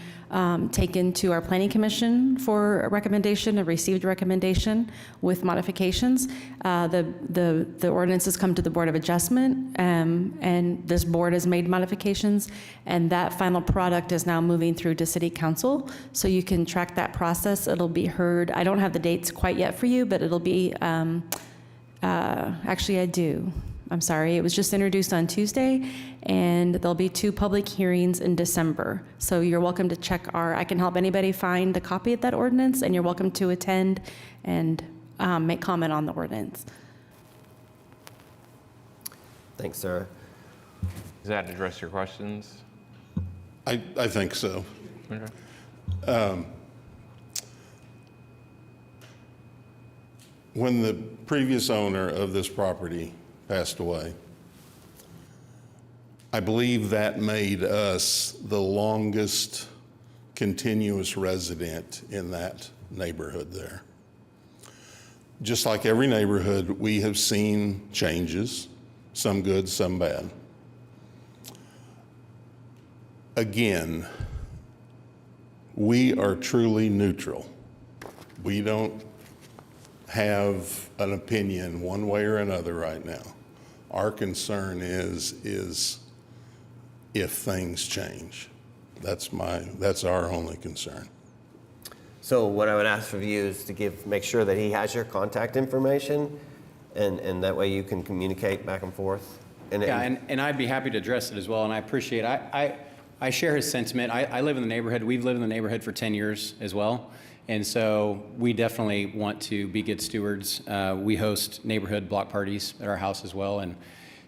taken to our Planning Commission for a recommendation, a received recommendation with modifications. The ordinance has come to the Board of Adjustment, and this board has made modifications, and that final product is now moving through to City Council. So you can track that process. It'll be heard. I don't have the dates quite yet for you, but it'll be, actually I do. I'm sorry, it was just introduced on Tuesday, and there'll be 2 public hearings in December. So you're welcome to check I can help anybody find a copy of that ordinance, and you're welcome to attend and make comment on the ordinance. Thanks, Sarah. Does that address your questions? I think so. Okay. When the previous owner of this property passed away, I believe that made us the longest continuous resident in that neighborhood there. Just like every neighborhood, we have seen changes, some good, some bad. Again, we are truly neutral. We don't have an opinion one way or another right now. Our concern is if things change. That's our only concern. So what I would ask of you is to make sure that he has your contact information, and that way you can communicate back and forth. And I'd be happy to address it as well, and I appreciate I share his sentiment. I live in the neighborhood. We've lived in the neighborhood for 10 years as well. And so we definitely want to be good stewards. We host neighborhood block parties at our house as well. And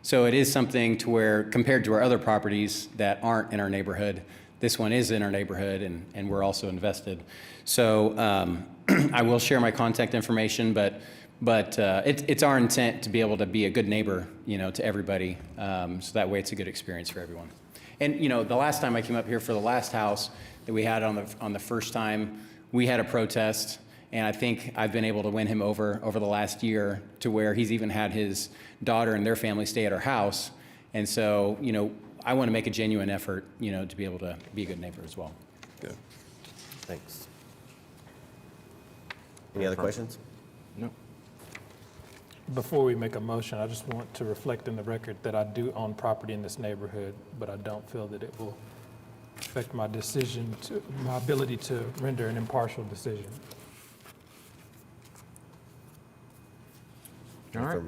so it is something to where, compared to our other properties that aren't in our neighborhood, this one is in our neighborhood, and we're also invested. So I will share my contact information, but it's our intent to be able to be a good neighbor, to everybody. So that way it's a good experience for everyone. And, the last time I came up here for the last house that we had on the first time, we had a protest, and I think I've been able to win him over the last year to where he's even had his daughter and their family stay at our house. And so, I want to make a genuine effort, to be able to be a good neighbor as well. Good. Thanks. Any other questions? No. Before we make a motion, I just want to reflect in the record that I do own property in this neighborhood, but I don't feel that it will affect my ability to render an impartial decision. All right. For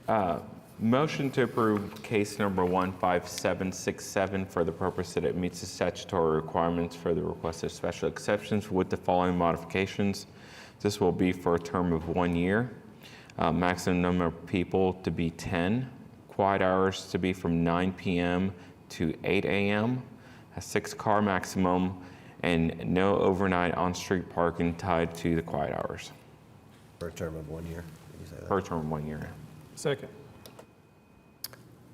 a motion? Motion to approve case number 15767 for the purpose that it meets the statutory requirements for the requested special exceptions with the following modifications. This will be for a term of 1 year. Maximum number of people to be 10. Quiet hours to be from 9 p.m. to 8 a.m. A 6-car maximum, and no overnight on-street parking tied to the quiet hours. For a term of 1 year. Did you say that? For a term of 1 year. Second.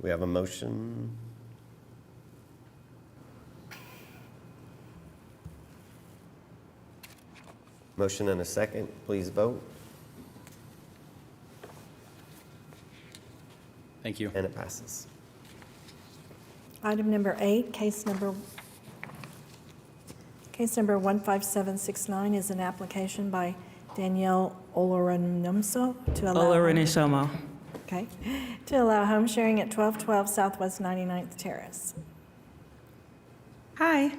We have a motion. Motion and a second. Please vote. Thank you. And it passes. Item number 8, case number 15769 is an application by Danielle Olorunumso to allow... Okay, to allow home sharing at 1212 Southwest 99th Terrace. Hi.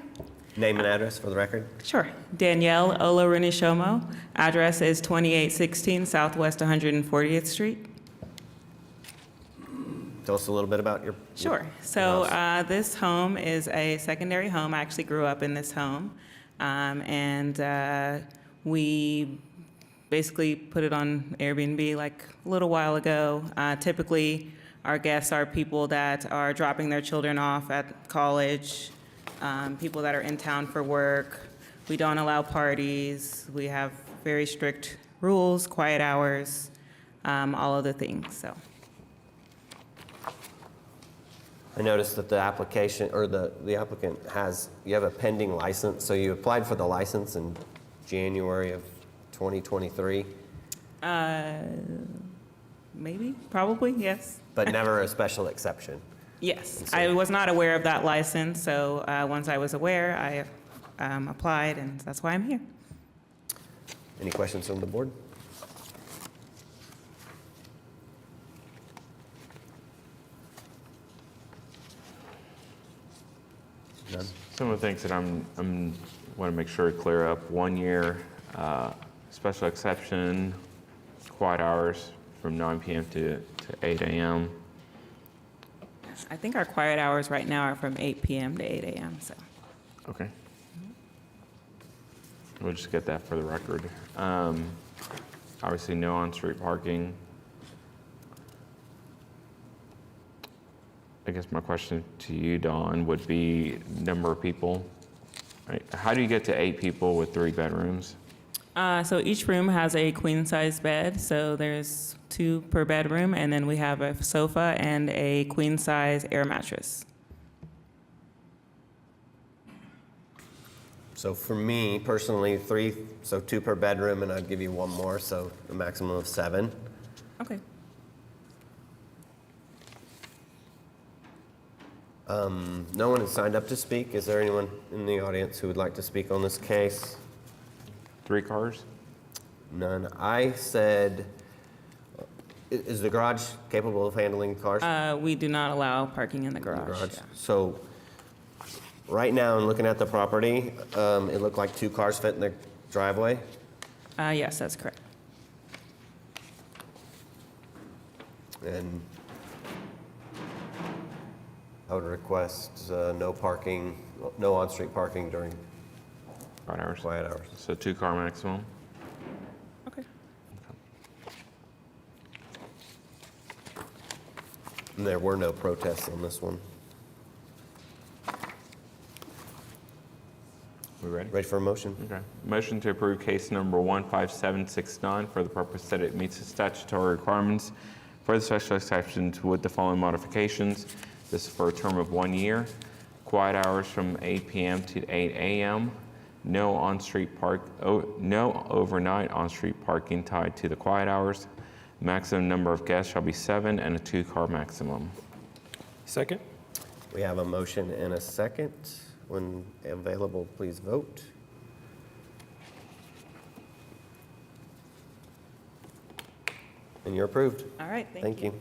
Name and address for the record. Sure. Danielle Olorunishomo. Address is 2816 Southwest 140th Street. Tell us a little bit about your... Sure. So this home is a secondary home. I actually grew up in this home. And we basically put it on Airbnb like a little while ago. Typically, our guests are people that are dropping their children off at college, people that are in town for work. We don't allow parties. We have very strict rules, quiet hours, all of the things, so. I noticed that the application, or the applicant has, you have a pending license, so you applied for the license in January of 2023, Maybe, probably, yes. but never a special exception. Yes, I was not aware of that license, so once I was aware, I applied, and that's why I'm here. Any questions from the board? None? Some of the things that I'm want to make sure to clear up. 1 year, special exception, quiet hours from 9 p.m. to 8 a.m. I think our quiet hours right now are from 8 p.m. to 8 a.m., so. Okay. We'll just get that for the record. Obviously, no on-street parking. I guess my question to you, Dawn, would be number of people. Right? How do you get to 8 people with 3 bedrooms? So each room has a queen-size bed, so there's 2 per bedroom, and then we have a sofa and a queen-size air mattress. So for me personally, 3, so 2 per bedroom, and I'd give you 1 more, so a maximum of 7. Okay. No one has signed up to speak. Is there anyone in the audience who would like to speak on this case? 3 cars? None. I said, is the garage capable of handling cars? We do not allow parking in the garage. Yeah. So right now, in looking at the property, it looked like 2 cars fit in the driveway. Yes, that's correct. And I would request no parking, no on-street parking during Quiet hours. quiet hours. So 2 car maximum? Okay. And there were no protests on this one. We ready? Ready for a motion? Okay. Motion to approve case number 15769 for the purpose that it meets the statutory requirements for the special exceptions with the following modifications. This is for a term of 1 year. Quiet hours from 8 p.m. to 8 a.m. No overnight on-street parking tied to the quiet hours. Maximum number of guests shall be 7 and a 2-car maximum. Second? We have a motion and a second. When available, please vote. And you're approved. All right, Thank you.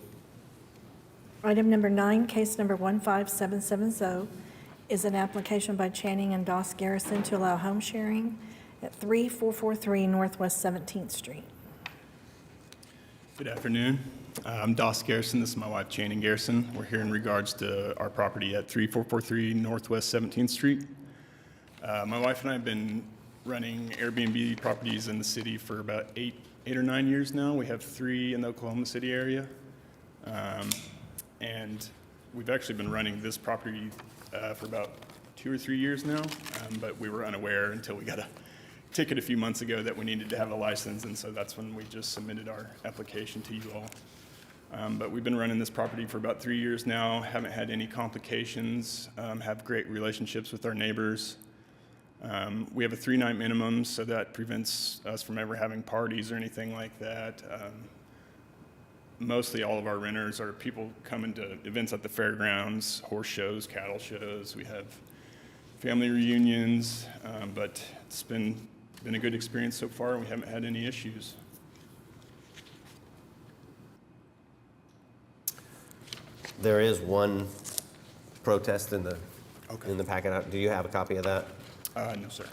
Item number 9, case number 15770, is an application by Channing and Doss Garrison to allow home sharing at 3443 Northwest 17th Street. Good afternoon. I'm Doss Garrison. This is my wife, Channing Garrison. We're here in regards to our property at 3443 Northwest 17th Street. My wife and I have been running Airbnb properties in the city for about eight or 9 years now. We have 3 in the Oklahoma City area. And we've actually been running this property for about 2 or 3 years now, but we were unaware until we got a ticket a few months ago that we needed to have a license, and so that's when we just submitted our application to you all. But we've been running this property for about 3 years now, haven't had any complications, have great relationships with our neighbors. We have a 3-night minimum, so that prevents us from ever having parties or anything like that. mostly all of our renters are people coming to events at the fairgrounds, horse shows, cattle shows. We have family reunions, but it's been a good experience so far, and we haven't had any issues. There is one protest in the packet. Do you have a copy of that? No, sir.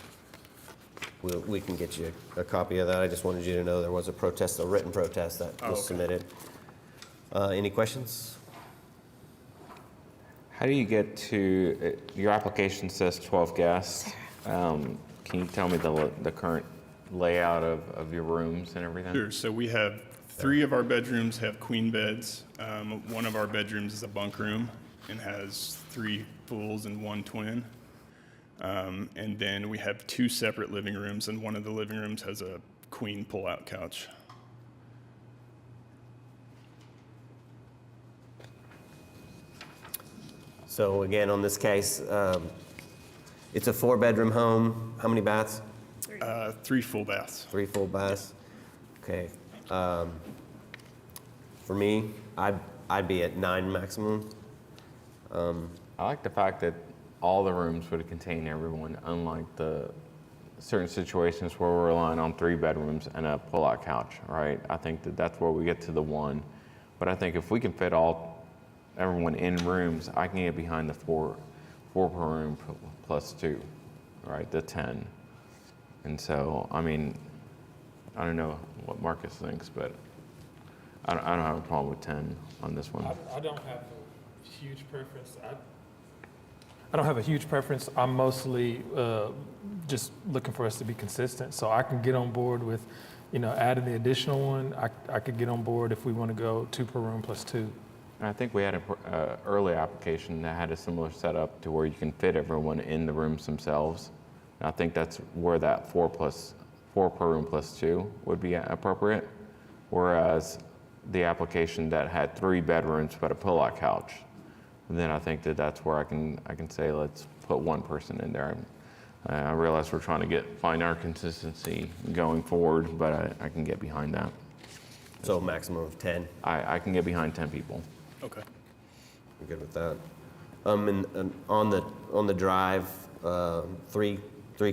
We can get you a copy of that. I just wanted you to know there was a protest, a written protest that was submitted. Any questions? How do you get to, your application says 12 guests. Can you tell me the current layout of your rooms and everything? Sure. So we have 3 of our bedrooms have queen beds. One of our bedrooms is a bunk room and has 3 fulls and 1 twin. And then we have 2 separate living rooms, and one of the living rooms has a queen pull-out couch. So again, on this case, it's a 4-bedroom home. How many baths? 3 full baths. 3 full baths. Okay. For me, I'd be at 9 maximum. I like the fact that all the rooms would contain everyone, unlike the certain situations where we're relying on 3 bedrooms and a pull-out couch, right? I think that's where we get to the 1. But I think if we can fit everyone in rooms, I can get behind the 4 per room plus 2, right? The 10. And so, I mean, I don't know what Marcus thinks, but I don't have a problem with 10 on this one. I don't have a huge preference. I don't have a huge preference. I'm mostly just looking for us to be consistent. So I can get on board with, adding the additional one. I could get on board if we want to go 2 per room plus 2. I think we had an early application that had a similar setup to where you can fit everyone in the rooms themselves. And I think that's where that 4 per room plus 2 would be appropriate. Whereas the application that had 3 bedrooms but a pull-out couch, then I think that's where I can say let's put 1 person in there. I realize we're trying to find our consistency going forward, but I can get behind that. So maximum of 10. I can get behind 10 people. Okay. I'm good with that. And on the drive, 3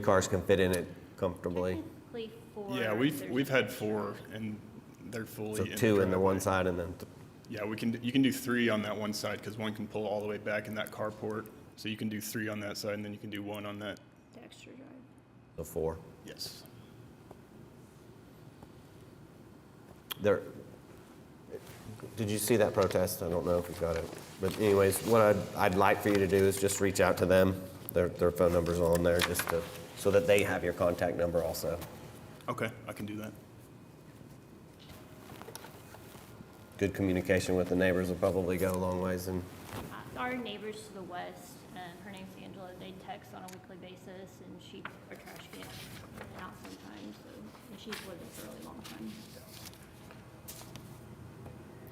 cars can fit in it comfortably. Technically 4. Yeah, we've had 4, and they're fully So in the 2 in the driveway. one side and then Yeah, you can do 3 on that one side because one can pull all the way back in that carport. So you can do 3 on that side, and then you can do 1 on that. The extra drive. the 4. Yes. Did you see that protest? I don't know if you got it. But anyways, what I'd like for you to do is just reach out to them. Their phone number's on there so that they have your contact number also. Okay, I can do that. Good communication with the neighbors will probably go a long ways. And Our neighbors to the west, her name's Angela, they text on a weekly basis, and she put her trash can in and out sometimes, and she's lived there for a really long time.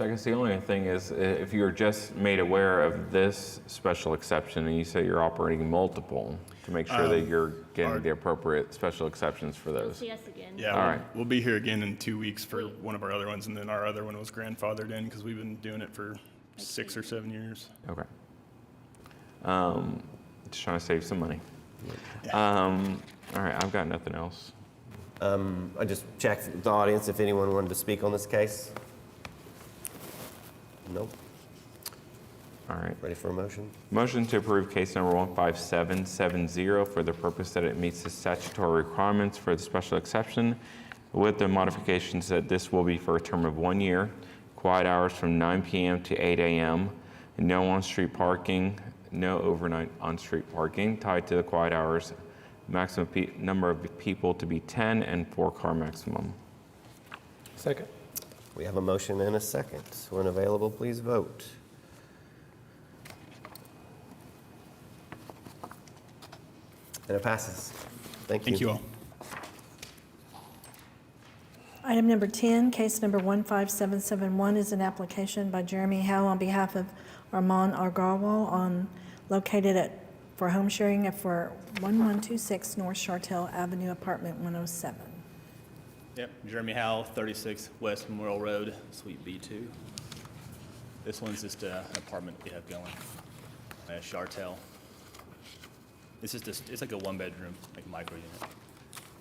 I guess the only thing is, if you're just made aware of this special exception and you say you're operating multiple, to make sure that you're getting the appropriate special exceptions for You'll those. see us again. Yeah, All right. we'll be here again in 2 weeks for one of our other ones, and then our other one was grandfathered in because we've been doing it for 6 or 7 years. Okay. Just trying to save some money. All right, I've got nothing else. I just checked with the audience if anyone wanted to speak on this case. Nope. All right. Ready for a motion? Motion to approve case number 15770 for the purpose that it meets the statutory requirements for the special exception, with the modifications that this will be for a term of 1 year, quiet hours from 9 p.m. to 8 a.m., no on-street parking, no overnight on-street parking tied to the quiet hours, maximum number of people to be 10, and 4-car maximum. Second. We have a motion and a second. When available, please vote. And it passes. Thank you. Thank you all. Item number 10, case number 15771 is an application by Jeremy Howe on behalf of Armand Agarwal for home sharing for 1126 North Chartel Avenue, apartment 107. Yep, Jeremy Howe, 36 West Memorial Road, Suite B2. This one's just an apartment we have going, Chartel. It's just it's like a one-bedroom, like micro unit.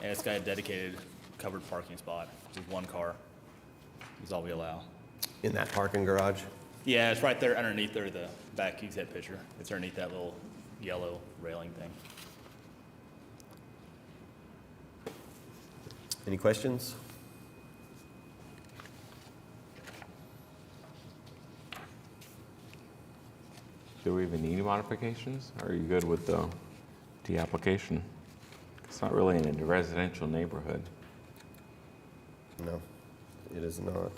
And it's got a dedicated covered parking spot, just one car is all we allow. In that parking garage? Yeah, it's right there underneath there, the back exit picture. It's underneath that little yellow railing thing. Any questions? Do we even need modifications? Are you good with the application? It's not really in a residential neighborhood. No, it is not.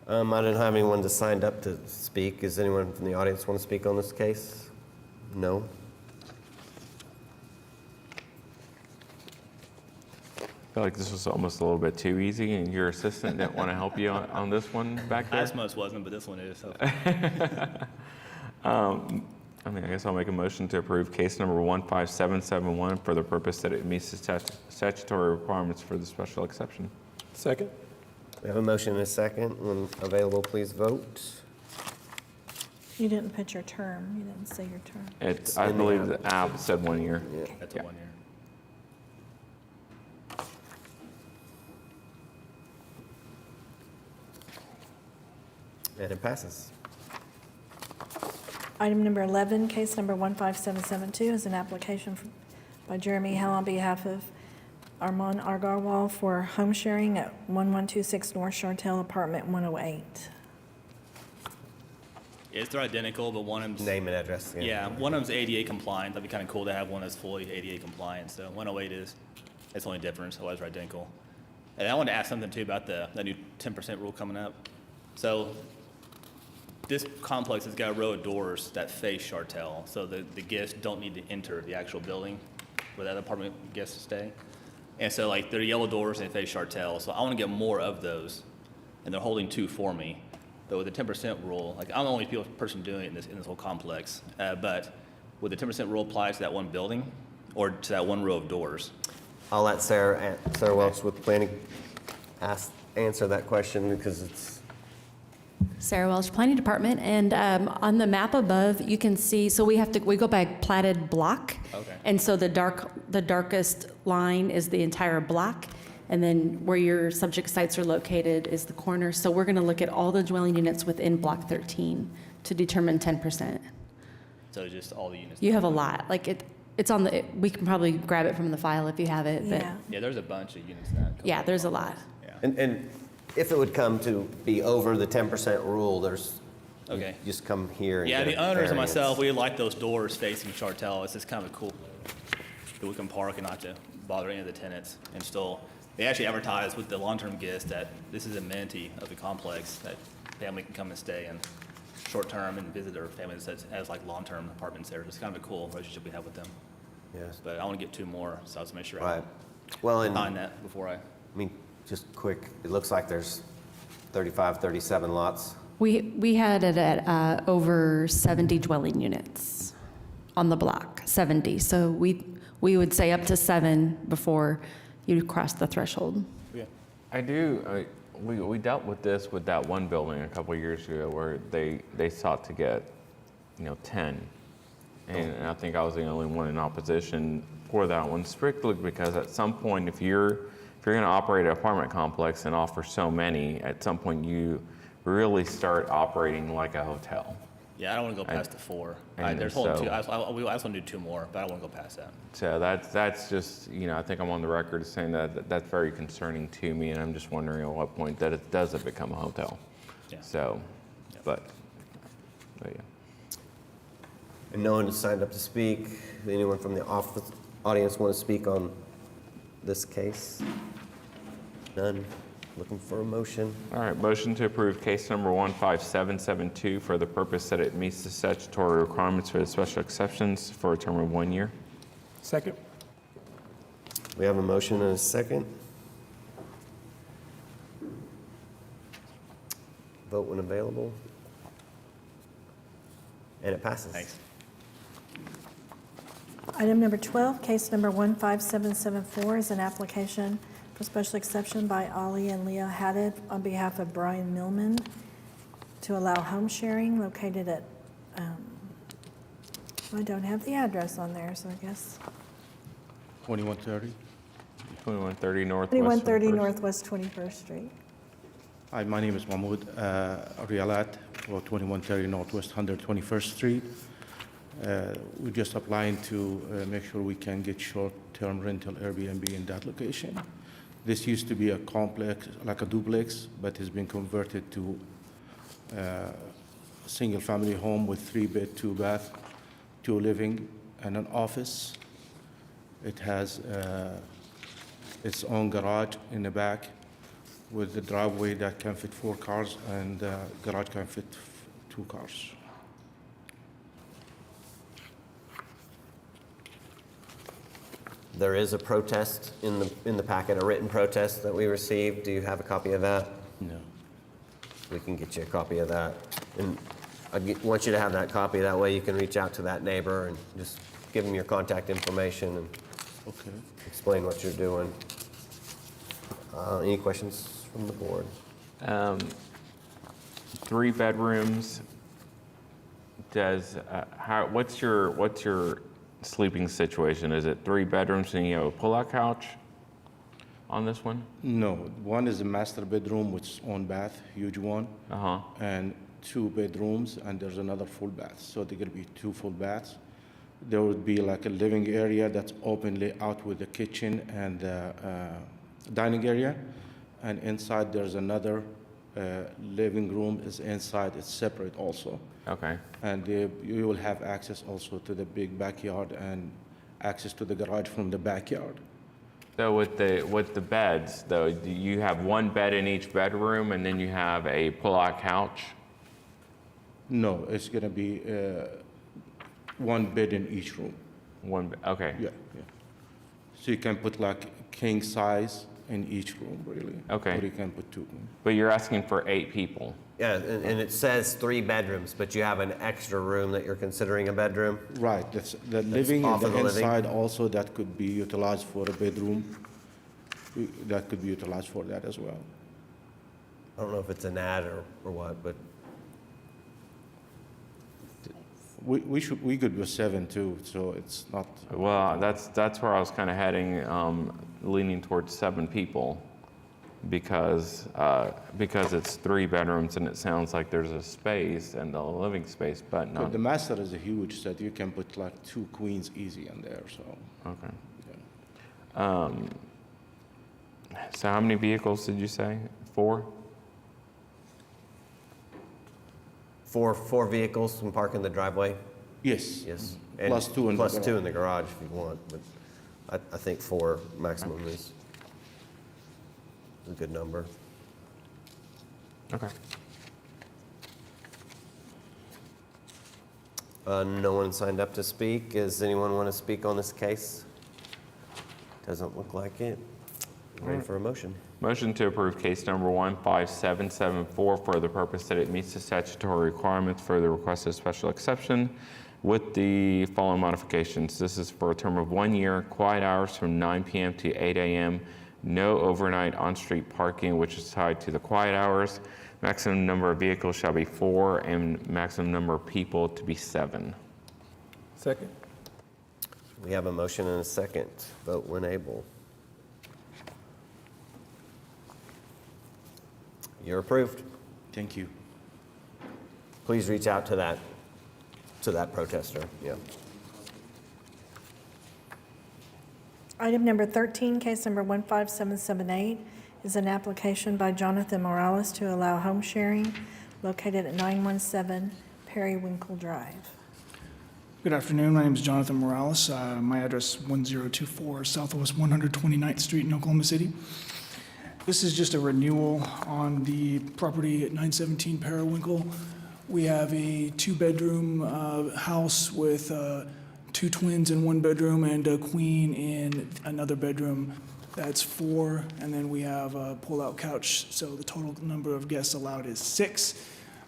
I didn't have anyone that signed up to speak. Does anyone from the audience want to speak on this case? No? I feel like this was almost a little bit too easy, and your assistant didn't want to help you on this one back there? Last month wasn't, but this one is. So. I guess I'll make a motion to approve case number 15771 for the purpose that it meets the statutory requirements for the special exception. Second? We have a motion and a second. When available, please vote. You didn't put your term. You didn't say your term. I believe the app said 1 year. That's a 1 year. And it passes. Item number 11, case number 15772 is an application by Jeremy Hell on behalf of Armand Argarwal for home sharing at 1126 North Chartel Apartment 108. Yeah, they're identical, but one of them's... Name and address. Yeah, one of them's ADA compliant. That'd be kind of cool to have one that's fully ADA compliant. So 108 is, that's the only difference, otherwise they're identical. And I wanted to ask something too about the new 10% rule coming up. So this complex has got a row of doors that face Chartel, so the guests don't need to enter the actual building where that apartment guests stay. And so like they're yellow doors and they face Chartel, so I want to get more of those, and they're holding 2 for me. But with the 10% rule, like I'm the only person doing it in this whole complex, but would the 10% rule apply to that one building or to that one row of doors? I'll let Sarah Welch with planning answer that question because it's... Sarah Welch, Planning Department, and on the map above, you can see, so we go by platted block. Okay. And so the darkest line is the entire block, and then where your subject sites are located is the corner. So we're gonna look at all the dwelling units within block 13 to determine 10%. So just all the units? You have a lot, like it's on the, we can probably grab it from the file if you have it, but Yeah, there's a bunch of units now. yeah, there's a lot. And if it would come to be over the 10% rule, there's... Okay. You just come here and Yeah, get the a owners and variance. myself, we like those doors facing Chartel. It's just kind of cool that we can park and not have to bother any of the tenants. And still, they actually advertise with the long-term guests that this is an amenity of the complex that family can come and stay in short-term and visit their families that has like long-term apartments there. It's kind of a cool relationship we have with them. Yes. But I want to get 2 more, so I'll just make sure Right. Well, and... sign that before I... I mean, just quick, it looks like there's 35, 37 lots. We had it at over 70 dwelling units on the block, 70. So we would say up to 7 before you cross the threshold. Yeah. We dealt with this with that one building a couple of years ago where they sought to get, 10. And I think I was the only one in opposition for that one, strictly because at some point, if you're going to operate an apartment complex and offer so many, at some point you really start operating like a hotel. Yeah, I don't want to go past the 4. and There's so- only 2. I just want to do 2 more, but I don't want to go past that. So that's just, I think I'm on the record as saying that that's very concerning to me, and I'm just wondering at what point that it doesn't become a hotel. Yeah. So, but yeah. And no one has signed up to speak. Anyone from the audience want to speak on this case? None. Looking for a motion. All right, motion to approve case number 15772 for the purpose that it meets the statutory requirements for the special exceptions for a term of 1 year. Second? We have a motion and a second. Vote when available. And it passes. Thanks. Item number 12, case number 15774 is an application for for special exception by Ollie and Leah Haddad on behalf of Brian Millman to allow home sharing located at, I don't have the address on there, so I guess 2130 Northwest. 2130 21st. Northwest 21st Street. Hi, my name is Mahmoud Rialat, for 2130 Northwest 121st Street. We're just applying to make sure we can get short-term rental Airbnb in that location. This used to be a complex, like a duplex, but has been converted to a single-family home with 3-bed, 2-bath, 2 living, and an office. It has its own garage in the back with the driveway that can fit 4 cars, and the garage can fit 2 cars. There is a protest in the packet, a written protest that we received. Do you have a copy of that? No. We can get you a copy of that. And want you to have that copy. That way you can reach out to that neighbor and just give them your contact information and Okay. explain what you're doing. Any questions from the board? 3 bedrooms. Does what's your sleeping situation? Is it 3 bedrooms and you have a pull-out couch on this one? No, one is a master bedroom with its own bath, huge one. And 2 bedrooms, and there's another full bath. So there are gonna be 2 full baths. There would be like a living area that's openly out with the kitchen and the dining area. And inside there's another living room is inside, it's separate also. Okay. And you will have access also to the big backyard and access to the garage from the backyard. So with the beds, though, do you have 1 bed in each bedroom and then you have a pull-out couch? No, it's gonna be 1 bed in each room. Okay. Yeah, yeah. So you can put like king size in each room, really. Okay. Or you can put 2. But you're asking for 8 people. Yeah, and it says 3 bedrooms, but you have an extra room that you're considering a bedroom? Right, that's the living and off of the the living? inside also, that could be utilized for a bedroom. That could be utilized for that as well. I don't know if it's an ad or what, but We could do 7 too, so it's not. Well, that's where I was kind of heading, leaning towards 7 people, because it's 3 bedrooms and it sounds like there's a space and a living space, but But not. the master is a huge set, you can put like 2 queens easy in there, so. Okay. So how many vehicles did you say? 4? 4 vehicles can park in the driveway? Yes. Yes. Plus 2 in the Plus 2 garage. in the garage if you want, but I think 4 maximum is a good number. Okay. No one signed up to speak. Does anyone want to speak on this case? Doesn't look like it. Ready for a motion? Motion to approve case number 15774 for the purpose that it meets the statutory requirements for the requested special exception with the following modifications. This is for a term of 1 year, quiet hours from 9 p.m. to 8 a.m., no overnight on-street parking, which is tied to the quiet hours. Maximum number of vehicles shall be 4, and maximum number of people to be 7. Second. We have a motion and a second. Vote when able. You're approved. Thank you. Please reach out to that protester. Yeah. Item number 13, case number 15778, is an application by Jonathan Morales to allow home sharing located at 917 Periwinkle Drive. Good afternoon. My name is Jonathan Morales. My address is 1024 Southwest 129th Street in Oklahoma City. This is just a renewal on the property at 917 Periwinkle. We have a 2-bedroom house with 2 twins in 1 bedroom and a queen in another bedroom. That's 4, and then we have a pull-out couch, so the total number of guests allowed is 6.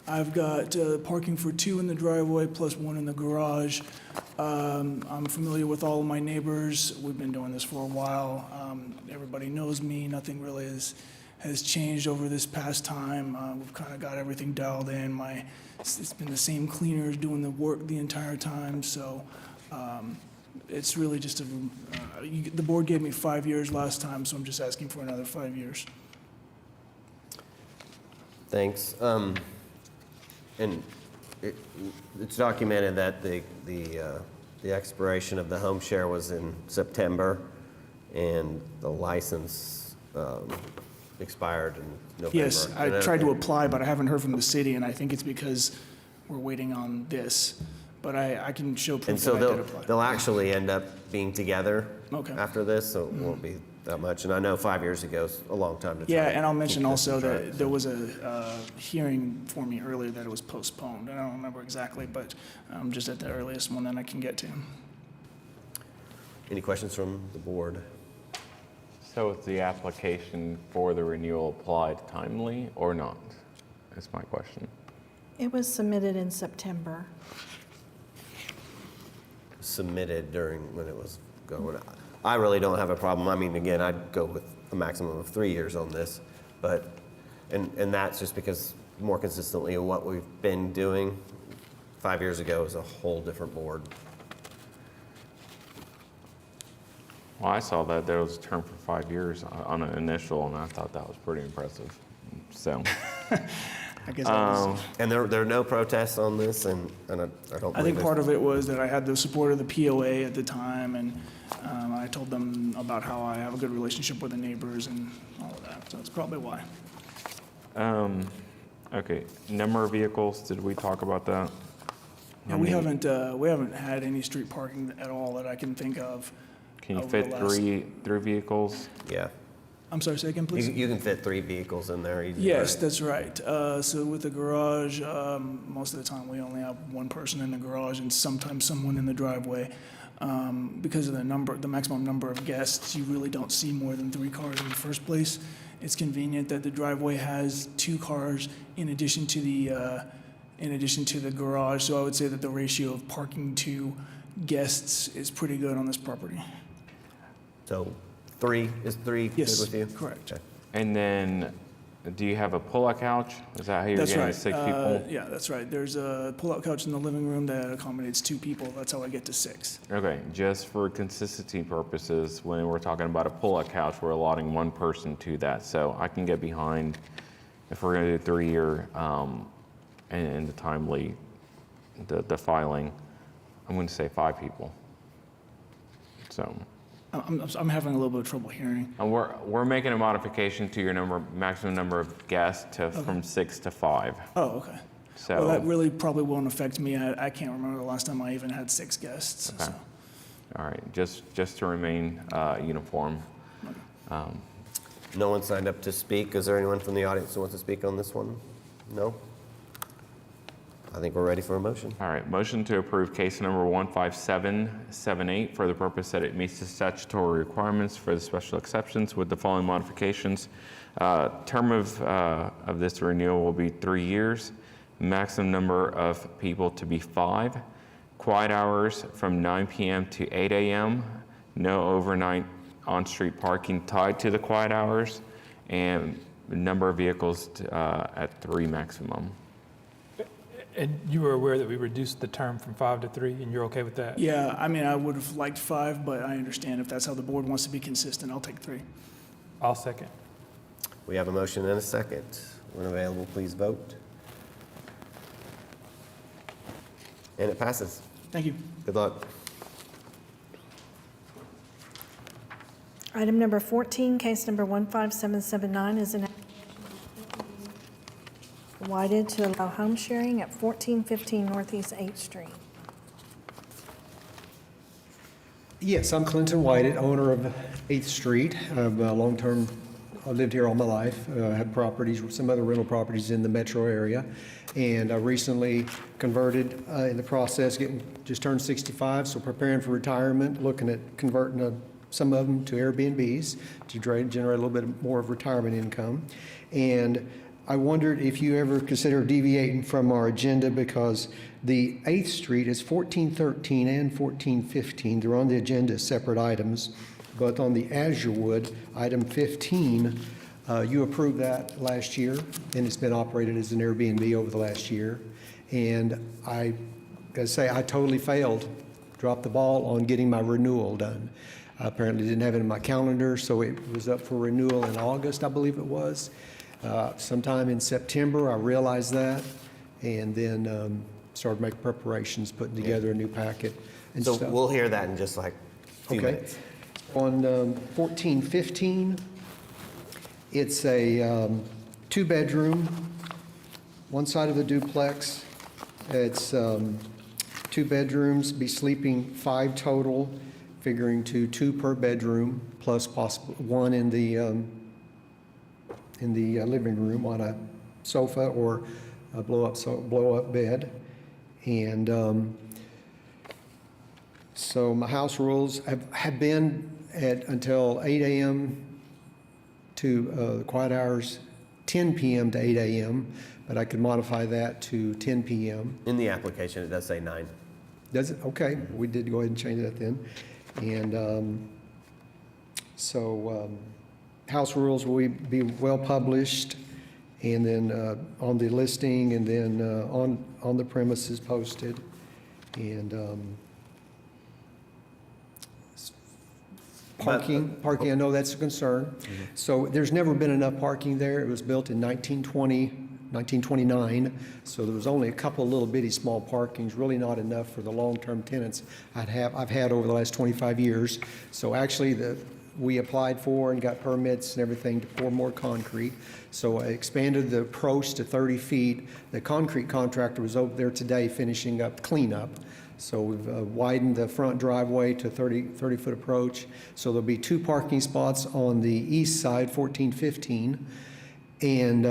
I've got parking for 2 in the driveway plus 1 in the garage. I'm familiar with all of my neighbors. We've been doing this for a while. Everybody knows me. Nothing really has changed over this past time. We've kind of got everything dialed in. It's been the same cleaners doing the work the entire time, so it's really just the board gave me 5 years last time, so I'm just asking for another 5 years. Thanks. And it's documented that the expiration of the home share was in September, and the license expired in November. Yes, I tried to apply, but I haven't heard from the city, and I think it's because we're waiting on this. But I can show proof And so that I did apply. they'll actually end up being together Okay. after this, so it won't be that much. And I know 5 years ago is a long time to try. Yeah, and I'll mention keep this also in track, that so. there was a hearing for me earlier that it was postponed. I don't remember exactly, but just at the earliest one that I can get to. Any questions from the board? So is the application for the renewal applied timely or not? That's my question. It was submitted in September. Submitted during when it was going. I really don't have a problem. I mean, again, I'd go with a maximum of 3 years on this, but, and that's just because more consistently of what we've been doing. 5 years ago was a whole different board. Well, I saw that there was a term for 5 years on an initial, and I thought that was pretty impressive. So, I guess that was, And there are no protests on this, and I don't I believe think part of it was that I had the support of the POA at the time, and I told them about how I have a good relationship with the neighbors and all of that, so that's probably why. okay, number of vehicles, did we talk about that? Yeah, we haven't had any street parking at all that I can think of. Can you over fit the last- three vehicles? Yeah. I'm sorry, say again, please? You can fit 3 vehicles in there easily. Yes, that's right. So with the garage, most of the time we only have one person in the garage and sometimes someone in the driveway. Because of the maximum number of guests, you really don't see more than 3 cars in the first place. It's convenient that the driveway has 2 cars in addition to the garage. So I would say that the ratio of parking to guests is pretty good on this property. So 3 is 3 good Yes, with you? correct. Okay. And then, do you have a pull-out couch? Is that how you're That's getting right. 6 people? Yeah, that's right. There's a pull-out couch in the living room that accommodates 2 people. That's how I get to 6. Okay, just for consistency purposes, when we're talking about a pull-out couch, we're allotting 1 person to that. So I can get behind, if we're gonna do 3-year, and the timely, the filing, I'm gonna say 5 people. So, I'm having a little bit of trouble hearing. and we're making a modification to your maximum number of guests from 6 to 5. Oh, okay. So. Well, that really probably won't affect me. I can't remember the last time I even had 6 guests. Okay. So. All right, just to remain uniform. No one signed up to speak. Is there anyone from the audience who wants to speak on this one? No? I think we're ready for a motion. All right, motion to approve case number 15778 for the purpose that it meets the statutory requirements for the special exceptions with the following modifications. Term of this renewal will be 3 years. Maximum number of people to be 5. Quiet hours from 9 p.m. to 8 a.m. No overnight on-street parking tied to the quiet hours, and the number of vehicles at 3 maximum. And you were aware that we reduced the term from 5 to 3, and you're okay with that? Yeah, I mean, I would have liked 5, but I understand if that's how the board wants to be consistent, I'll take 3. I'll second. We have a motion and a second. When available, please vote. And it passes. Thank you. Good luck. Item number 14, case number 15779 is an widened to allow home sharing at 1415 Northeast 8th Street. Yes, I'm Clinton Whited, owner of 8th Street. I've lived here all my life. I have properties, some other rental properties in the metro area. And I recently converted in the process, just turned 65, so preparing for retirement, looking at converting some of them to Airbnbs to generate a little bit more of retirement income. And I wondered if you ever consider deviating from our agenda because the 8th Street is 1413 and 1415. They're on the agenda as separate items, but on the Azurewood, item 15, you approved that last year, and it's been operated as an Airbnb over the last year. And I gotta say, I totally failed, dropped the ball on getting my renewal done. I apparently didn't have it in my calendar, so it was up for renewal in August, I believe it was. Sometime in September, I realized that, and then started making preparations, putting together a new packet and So stuff. we'll hear that in just like a few Okay. minutes. On 1415, it's a two-bedroom, one side of the duplex. It's 2 bedrooms, be sleeping 5 total, figuring to 2 per bedroom, plus possible 1 in the living room on a sofa or a blow-up bed. And so my house rules have been until 8 a.m. to quiet hours, 10 p.m. to 8 a.m., but I could modify that to 10 p.m. In the application, it does say 9. Does it? Okay, we did go ahead and change that then. And house rules will be well published, and then on the listing, and then on the premises posted. And parking, I know that's a concern. So there's never been enough parking there. It was built in 1929, so there was only a couple of little bitty small parkings, really not enough for the long-term tenants I've had over the last 25 years. So actually, we applied for and got permits and everything to pour more concrete. So I expanded the approach to 30 feet. The concrete contractor was over there today finishing up cleanup. So we've widened the front driveway to 30-foot approach. So there'll be 2 parking spots on the east side, 1415, and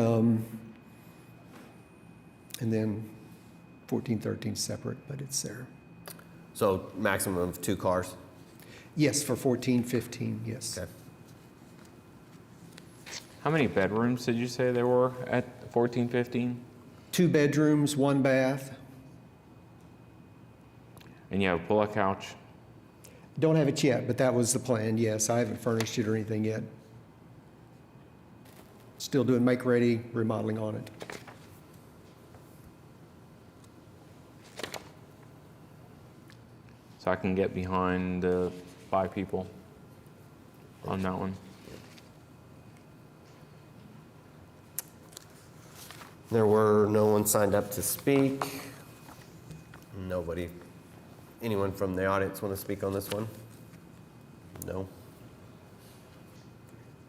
then 1413 separate, but it's there. So maximum of 2 cars? Yes, for 1415, yes. Okay. How many bedrooms did you say there were at 1415? 2 bedrooms, 1 bath. And you have a pull-out couch? Don't have it yet, but that was the plan, yes. I haven't furnished it or anything yet. Still doing make-ready remodeling on it. So I can get behind the 5 people on that one. There were no one signed up to speak. Nobody. Anyone from the audience want to speak on this one? No?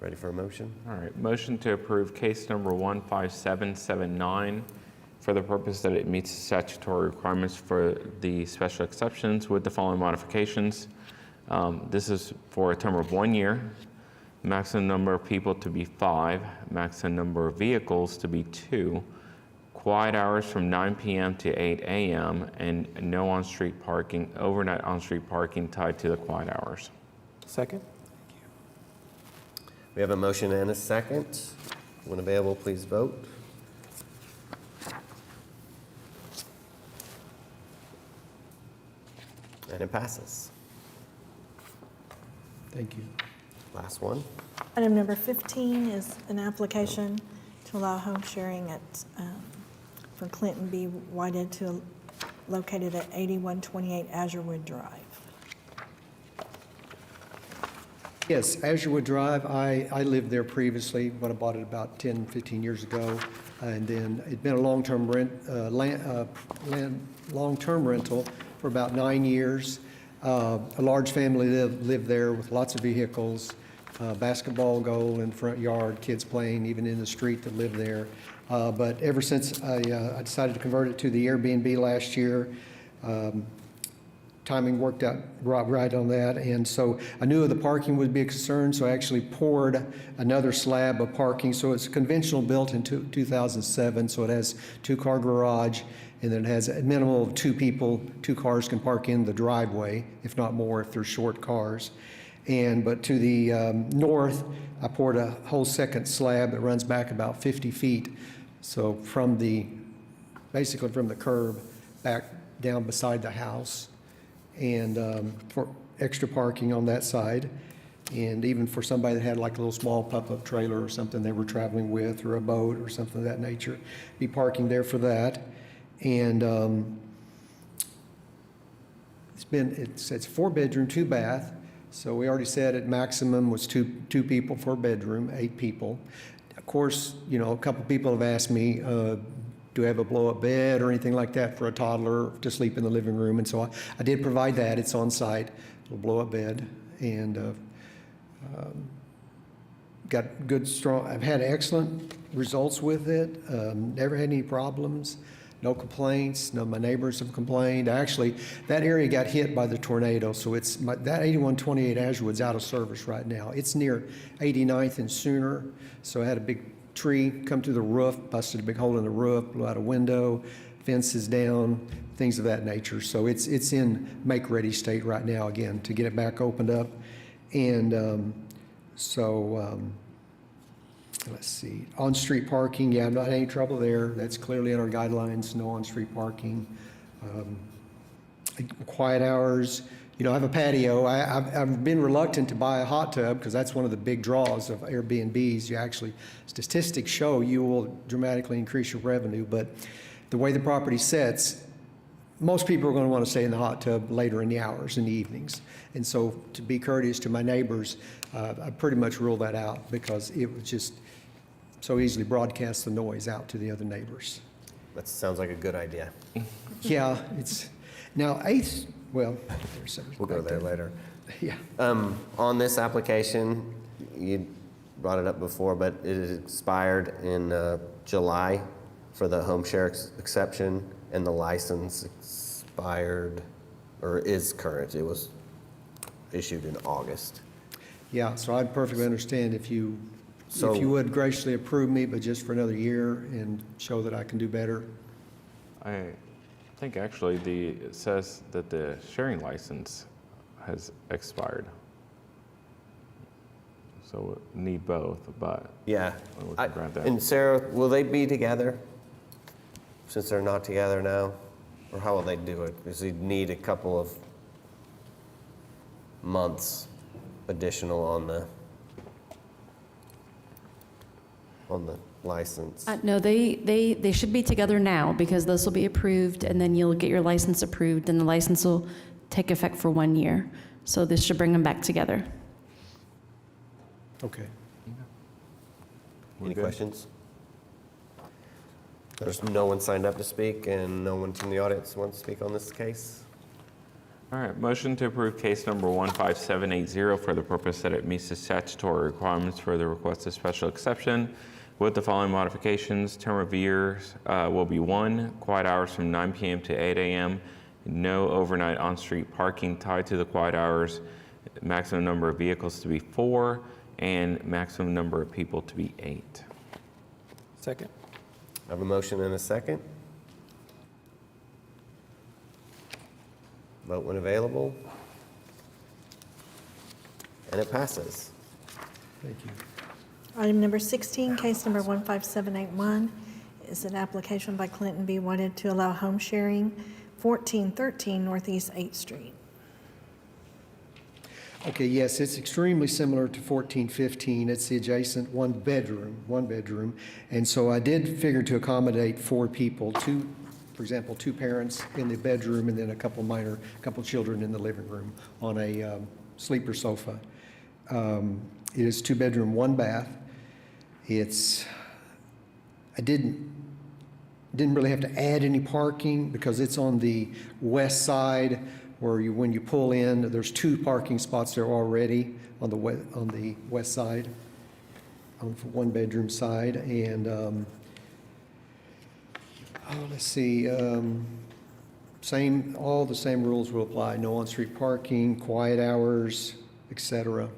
Ready for a motion? All right, motion to approve case number 15779 for the purpose that it meets the statutory requirements for the special exceptions with the following modifications. This is for a term of 1 year, maximum number of people to be 5, maximum number of vehicles to be 2, quiet hours from 9 p.m. to 8 a.m., and no on-street parking, overnight on-street parking tied to the quiet hours. Second? We have a motion and a second. When available, please vote. And it passes. Thank you. Last one. Item number 15 is an application to allow home sharing for Clinton B. Whited located at 8128 Azurewood Drive. Yes, Azurewood Drive, I lived there previously, but I bought it about 10, 15 years ago. And then it'd been a long-term long-term rental for about 9 years. A large family lived there with lots of vehicles, basketball goal in the front yard, kids playing even in the street that lived there. But ever since I decided to convert it to the Airbnb last year, timing worked out right on that. And so I knew the parking would be a concern, so I actually poured another slab of parking. So it's conventional, built in 2007, so it has 2-car garage, and then it has a minimum of 2 people, 2 cars can park in the driveway, if not more, if they're short cars. But to the north, I poured a whole second slab that runs back about 50 feet. So basically from the curb back down beside the house, and for extra parking on that side. And even for somebody that had like a little small pop-up trailer or something they were traveling with, or a boat or something of that nature, be parking there for that. And it's 4-bedroom, 2-bath. So we already said at maximum was two people for a bedroom, 8 people. Of course, you know, a couple people have asked me, do I have a blow-up bed or anything like that for a toddler to sleep in the living room? And so I did provide that. It's on site, a blow-up bed. And got good, strong, I've had excellent results with it. Never had any problems, no complaints. No, my neighbors have complained. Actually, that area got hit by the tornado, so that 8128 Azurwood's out of service right now. It's near 89th and Sooner, so I had a big tree come through the roof, busted a big hole in the roof, blew out a window, fences down, things of that nature. So it's in make-ready state right now, again, to get it back opened up. And let's see, on-street parking, yeah, I've not had any trouble there. That's clearly in our guidelines, no on-street parking. Quiet hours, you know, I have a patio. I've been reluctant to buy a hot tub because that's one of the big draws of Airbnbs. Statistics show you will dramatically increase your revenue, but the way the property sets, most people are going to want to stay in the hot tub later in the hours, in the evenings. And so to be courteous to my neighbors, I pretty much ruled that out because it was just so easily broadcast the noise out to the other neighbors. That sounds like a good idea. Yeah, it's, now 8th, well, We'll go there later. Yeah. On this application, you brought it up before, but it is expired in July for the home share exception, and the license expired, or is current. It was issued in August. Yeah, so I'd perfectly understand if you would graciously approve me, but just for another year and show that I can do better. I think actually it says that the sharing license has expired. So we'll need both, but Yeah. we can grant that. And Sarah, will they be together since they're not together now? Or how will they do it? Because you'd need a couple of months additional on the license. No, they should be together now because this will be approved and then you'll get your license approved and the license will take effect for 1 year. So this should bring them back together. Okay. Any questions? There's no one signed up to speak and no one from the audience wants to speak on this case? All right, motion to approve case number 15780 for the purpose that it meets the statutory requirements for the requested special exception with the following modifications. Term of years will be 1, quiet hours from 9 p.m. to 8 a.m., no overnight on-street parking tied to the quiet hours, maximum number of vehicles to be 4, and maximum number of people to be 8. Second. I have a motion and a second. Vote when available. And it passes. Thank you. Item number 16, case number 15781, is an application by Clinton B. Whited to allow home sharing, 1413 Northeast 8th Street. Okay, yes, it's extremely similar to 1415. It's the adjacent one bedroom. And so I did figure to accommodate 4 people, for example, 2 parents in the bedroom and then a couple children in the living room on a sleeper sofa. It is 2-bedroom, 1-bath. I didn't really have to add any parking because it's on the west side where when you pull in, there's 2 parking spots there already on the west side, on the 1-bedroom side. And let's see, all the same rules will apply. No on-street parking, quiet hours, etc.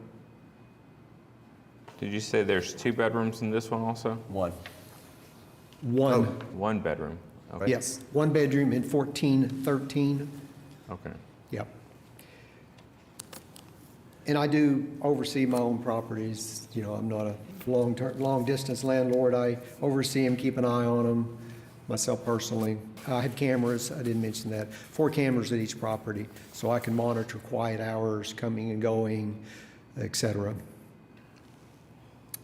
Did you say there's 2 bedrooms in this one also? 1. 1 bedroom. Okay. Yes, 1 bedroom in 1413. Okay. Yep. And I do oversee my own properties. You know, I'm not a long-distance landlord. I oversee them, keep an eye on them, myself personally. I have cameras, I didn't mention that, 4 cameras at each property, so I can monitor quiet hours, coming and going, et cetera.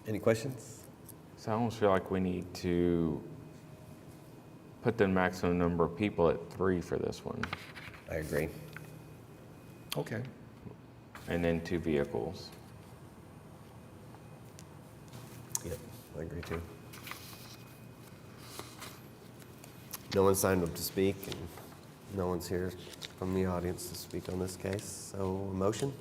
Any questions? So I almost feel like we need to put the maximum number of people at 3 for this one, I agree. Okay. and then 2 vehicles. Yep, I agree too. No one signed up to speak, and no one's here from the audience to speak on this case. So, a motion?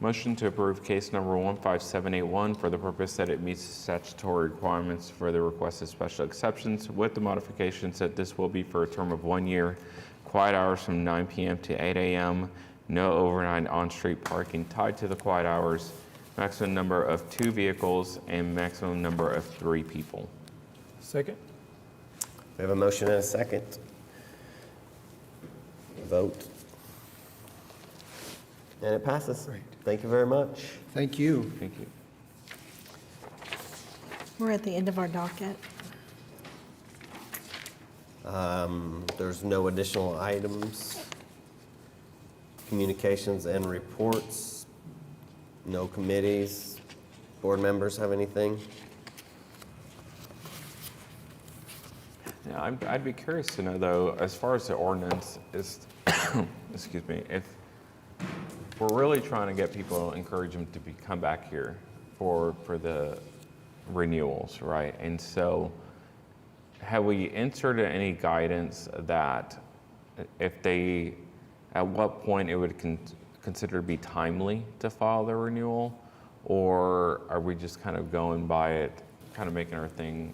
Motion to approve case number 15781 for the purpose that it meets the statutory requirements for the requested special exceptions with the modifications that this will be for a term of 1 year, quiet hours from 9 p.m. to 8 a.m., no overnight on-street parking tied to the quiet hours, maximum number of 2 vehicles, and maximum number of 3 people. Second? We have a motion and a second. Vote. And it passes. Great. Thank you very much. Thank you. Thank you. We're at the end of our docket. There's no additional items. Communications and reports. No committees. Board members have anything? Yeah, I'd be curious to know, though, as far as the ordinance is, excuse me, if we're really trying to get people, encourage them to come back here for the renewals, right? And so have we inserted any guidance that if they, at what point it would consider to be timely to file the renewal? Or are we just kind of going by it, kind of making our thing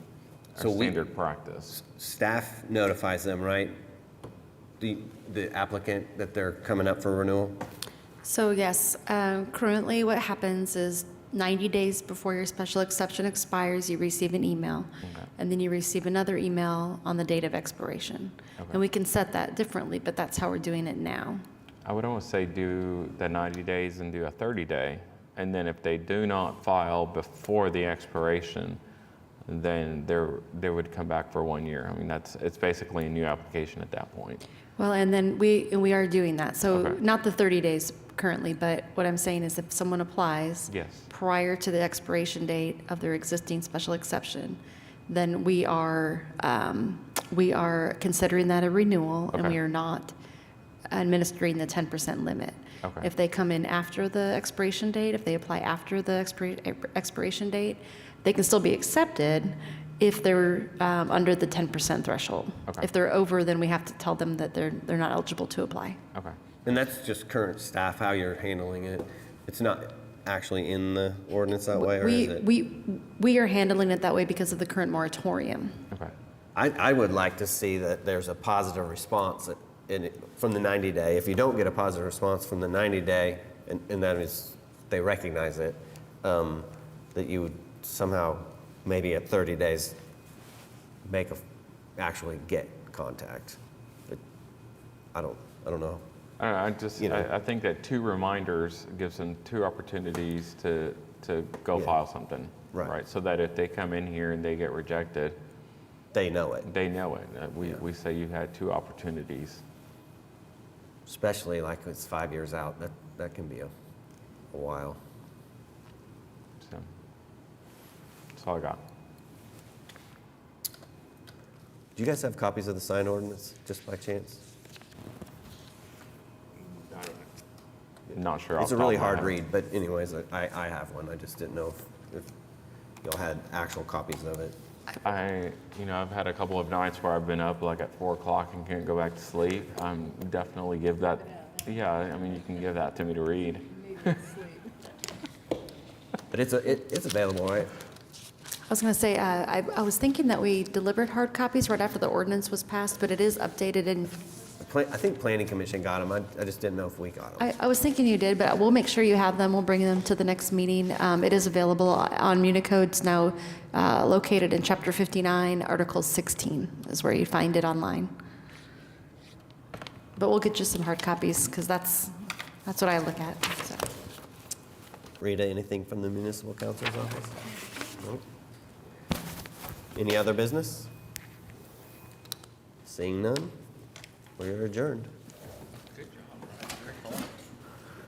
our standard practice? Staff notifies them, right? The applicant that they're coming up for renewal? So yes, currently what happens is 90 days before your special exception expires, you receive an email. Okay. And then you receive another email on the date of expiration. Okay. And we can set that differently, but that's how we're doing it now. I would almost say do the 90 days and do a 30-day. And then if they do not file before the expiration, then they would come back for 1 year. I mean, it's basically a new application at that point. Well, and then we are doing that. So Okay. not the 30 days currently, but what I'm saying is if someone applies Yes. prior to the expiration date of their existing special exception, then we are considering that a renewal, and Okay. we are not administering the 10% limit. Okay. If they come in after the expiration date, if they apply after the expiration date, they can still be accepted if they're under the 10% threshold. Okay. If they're over, then we have to tell them that they're not eligible to apply. Okay. And that's just current staff, how you're handling it. It's not actually in the ordinance that way, or is it? We are handling it that way because of the current moratorium. Okay. I would like to see that there's a positive response from the 90-day. If you don't get a positive response from the 90-day, and that is, they recognize it, that you would somehow, maybe at 30 days, actually get contact. But I don't know. I think that 2 reminders gives them 2 opportunities to go file something. Right. So that if they come in here and they get rejected, They know it. they know it. We say you had 2 opportunities. Especially like it's 5 years out, that can be a while. So that's all I got. Do you guys have copies of the sign ordinance, just by chance? Not sure. off It's a the top really of my hard head. read, but anyways, I have one. I just didn't know if y'all had actual copies of it. I've had a couple of nights where I've been up like at 4 o'clock and can't go back to sleep. Definitely give that. Yeah, I mean, you can give that to me to read. But it's available, right? I was going to say, I was thinking that we delivered hard copies right after the ordinance was passed, but it is updated and I think Planning Commission got them. I just didn't know if we got them. I was thinking you did, but we'll make sure you have them. We'll bring them to the next meeting. It is available on Municode. It's now located in Chapter 59, Article 16 is where you find it online. But we'll get you some hard copies because that's what I look at. So. Rita, anything from the municipal counsel's office? Nope. Any other business? Seeing none, we are adjourned.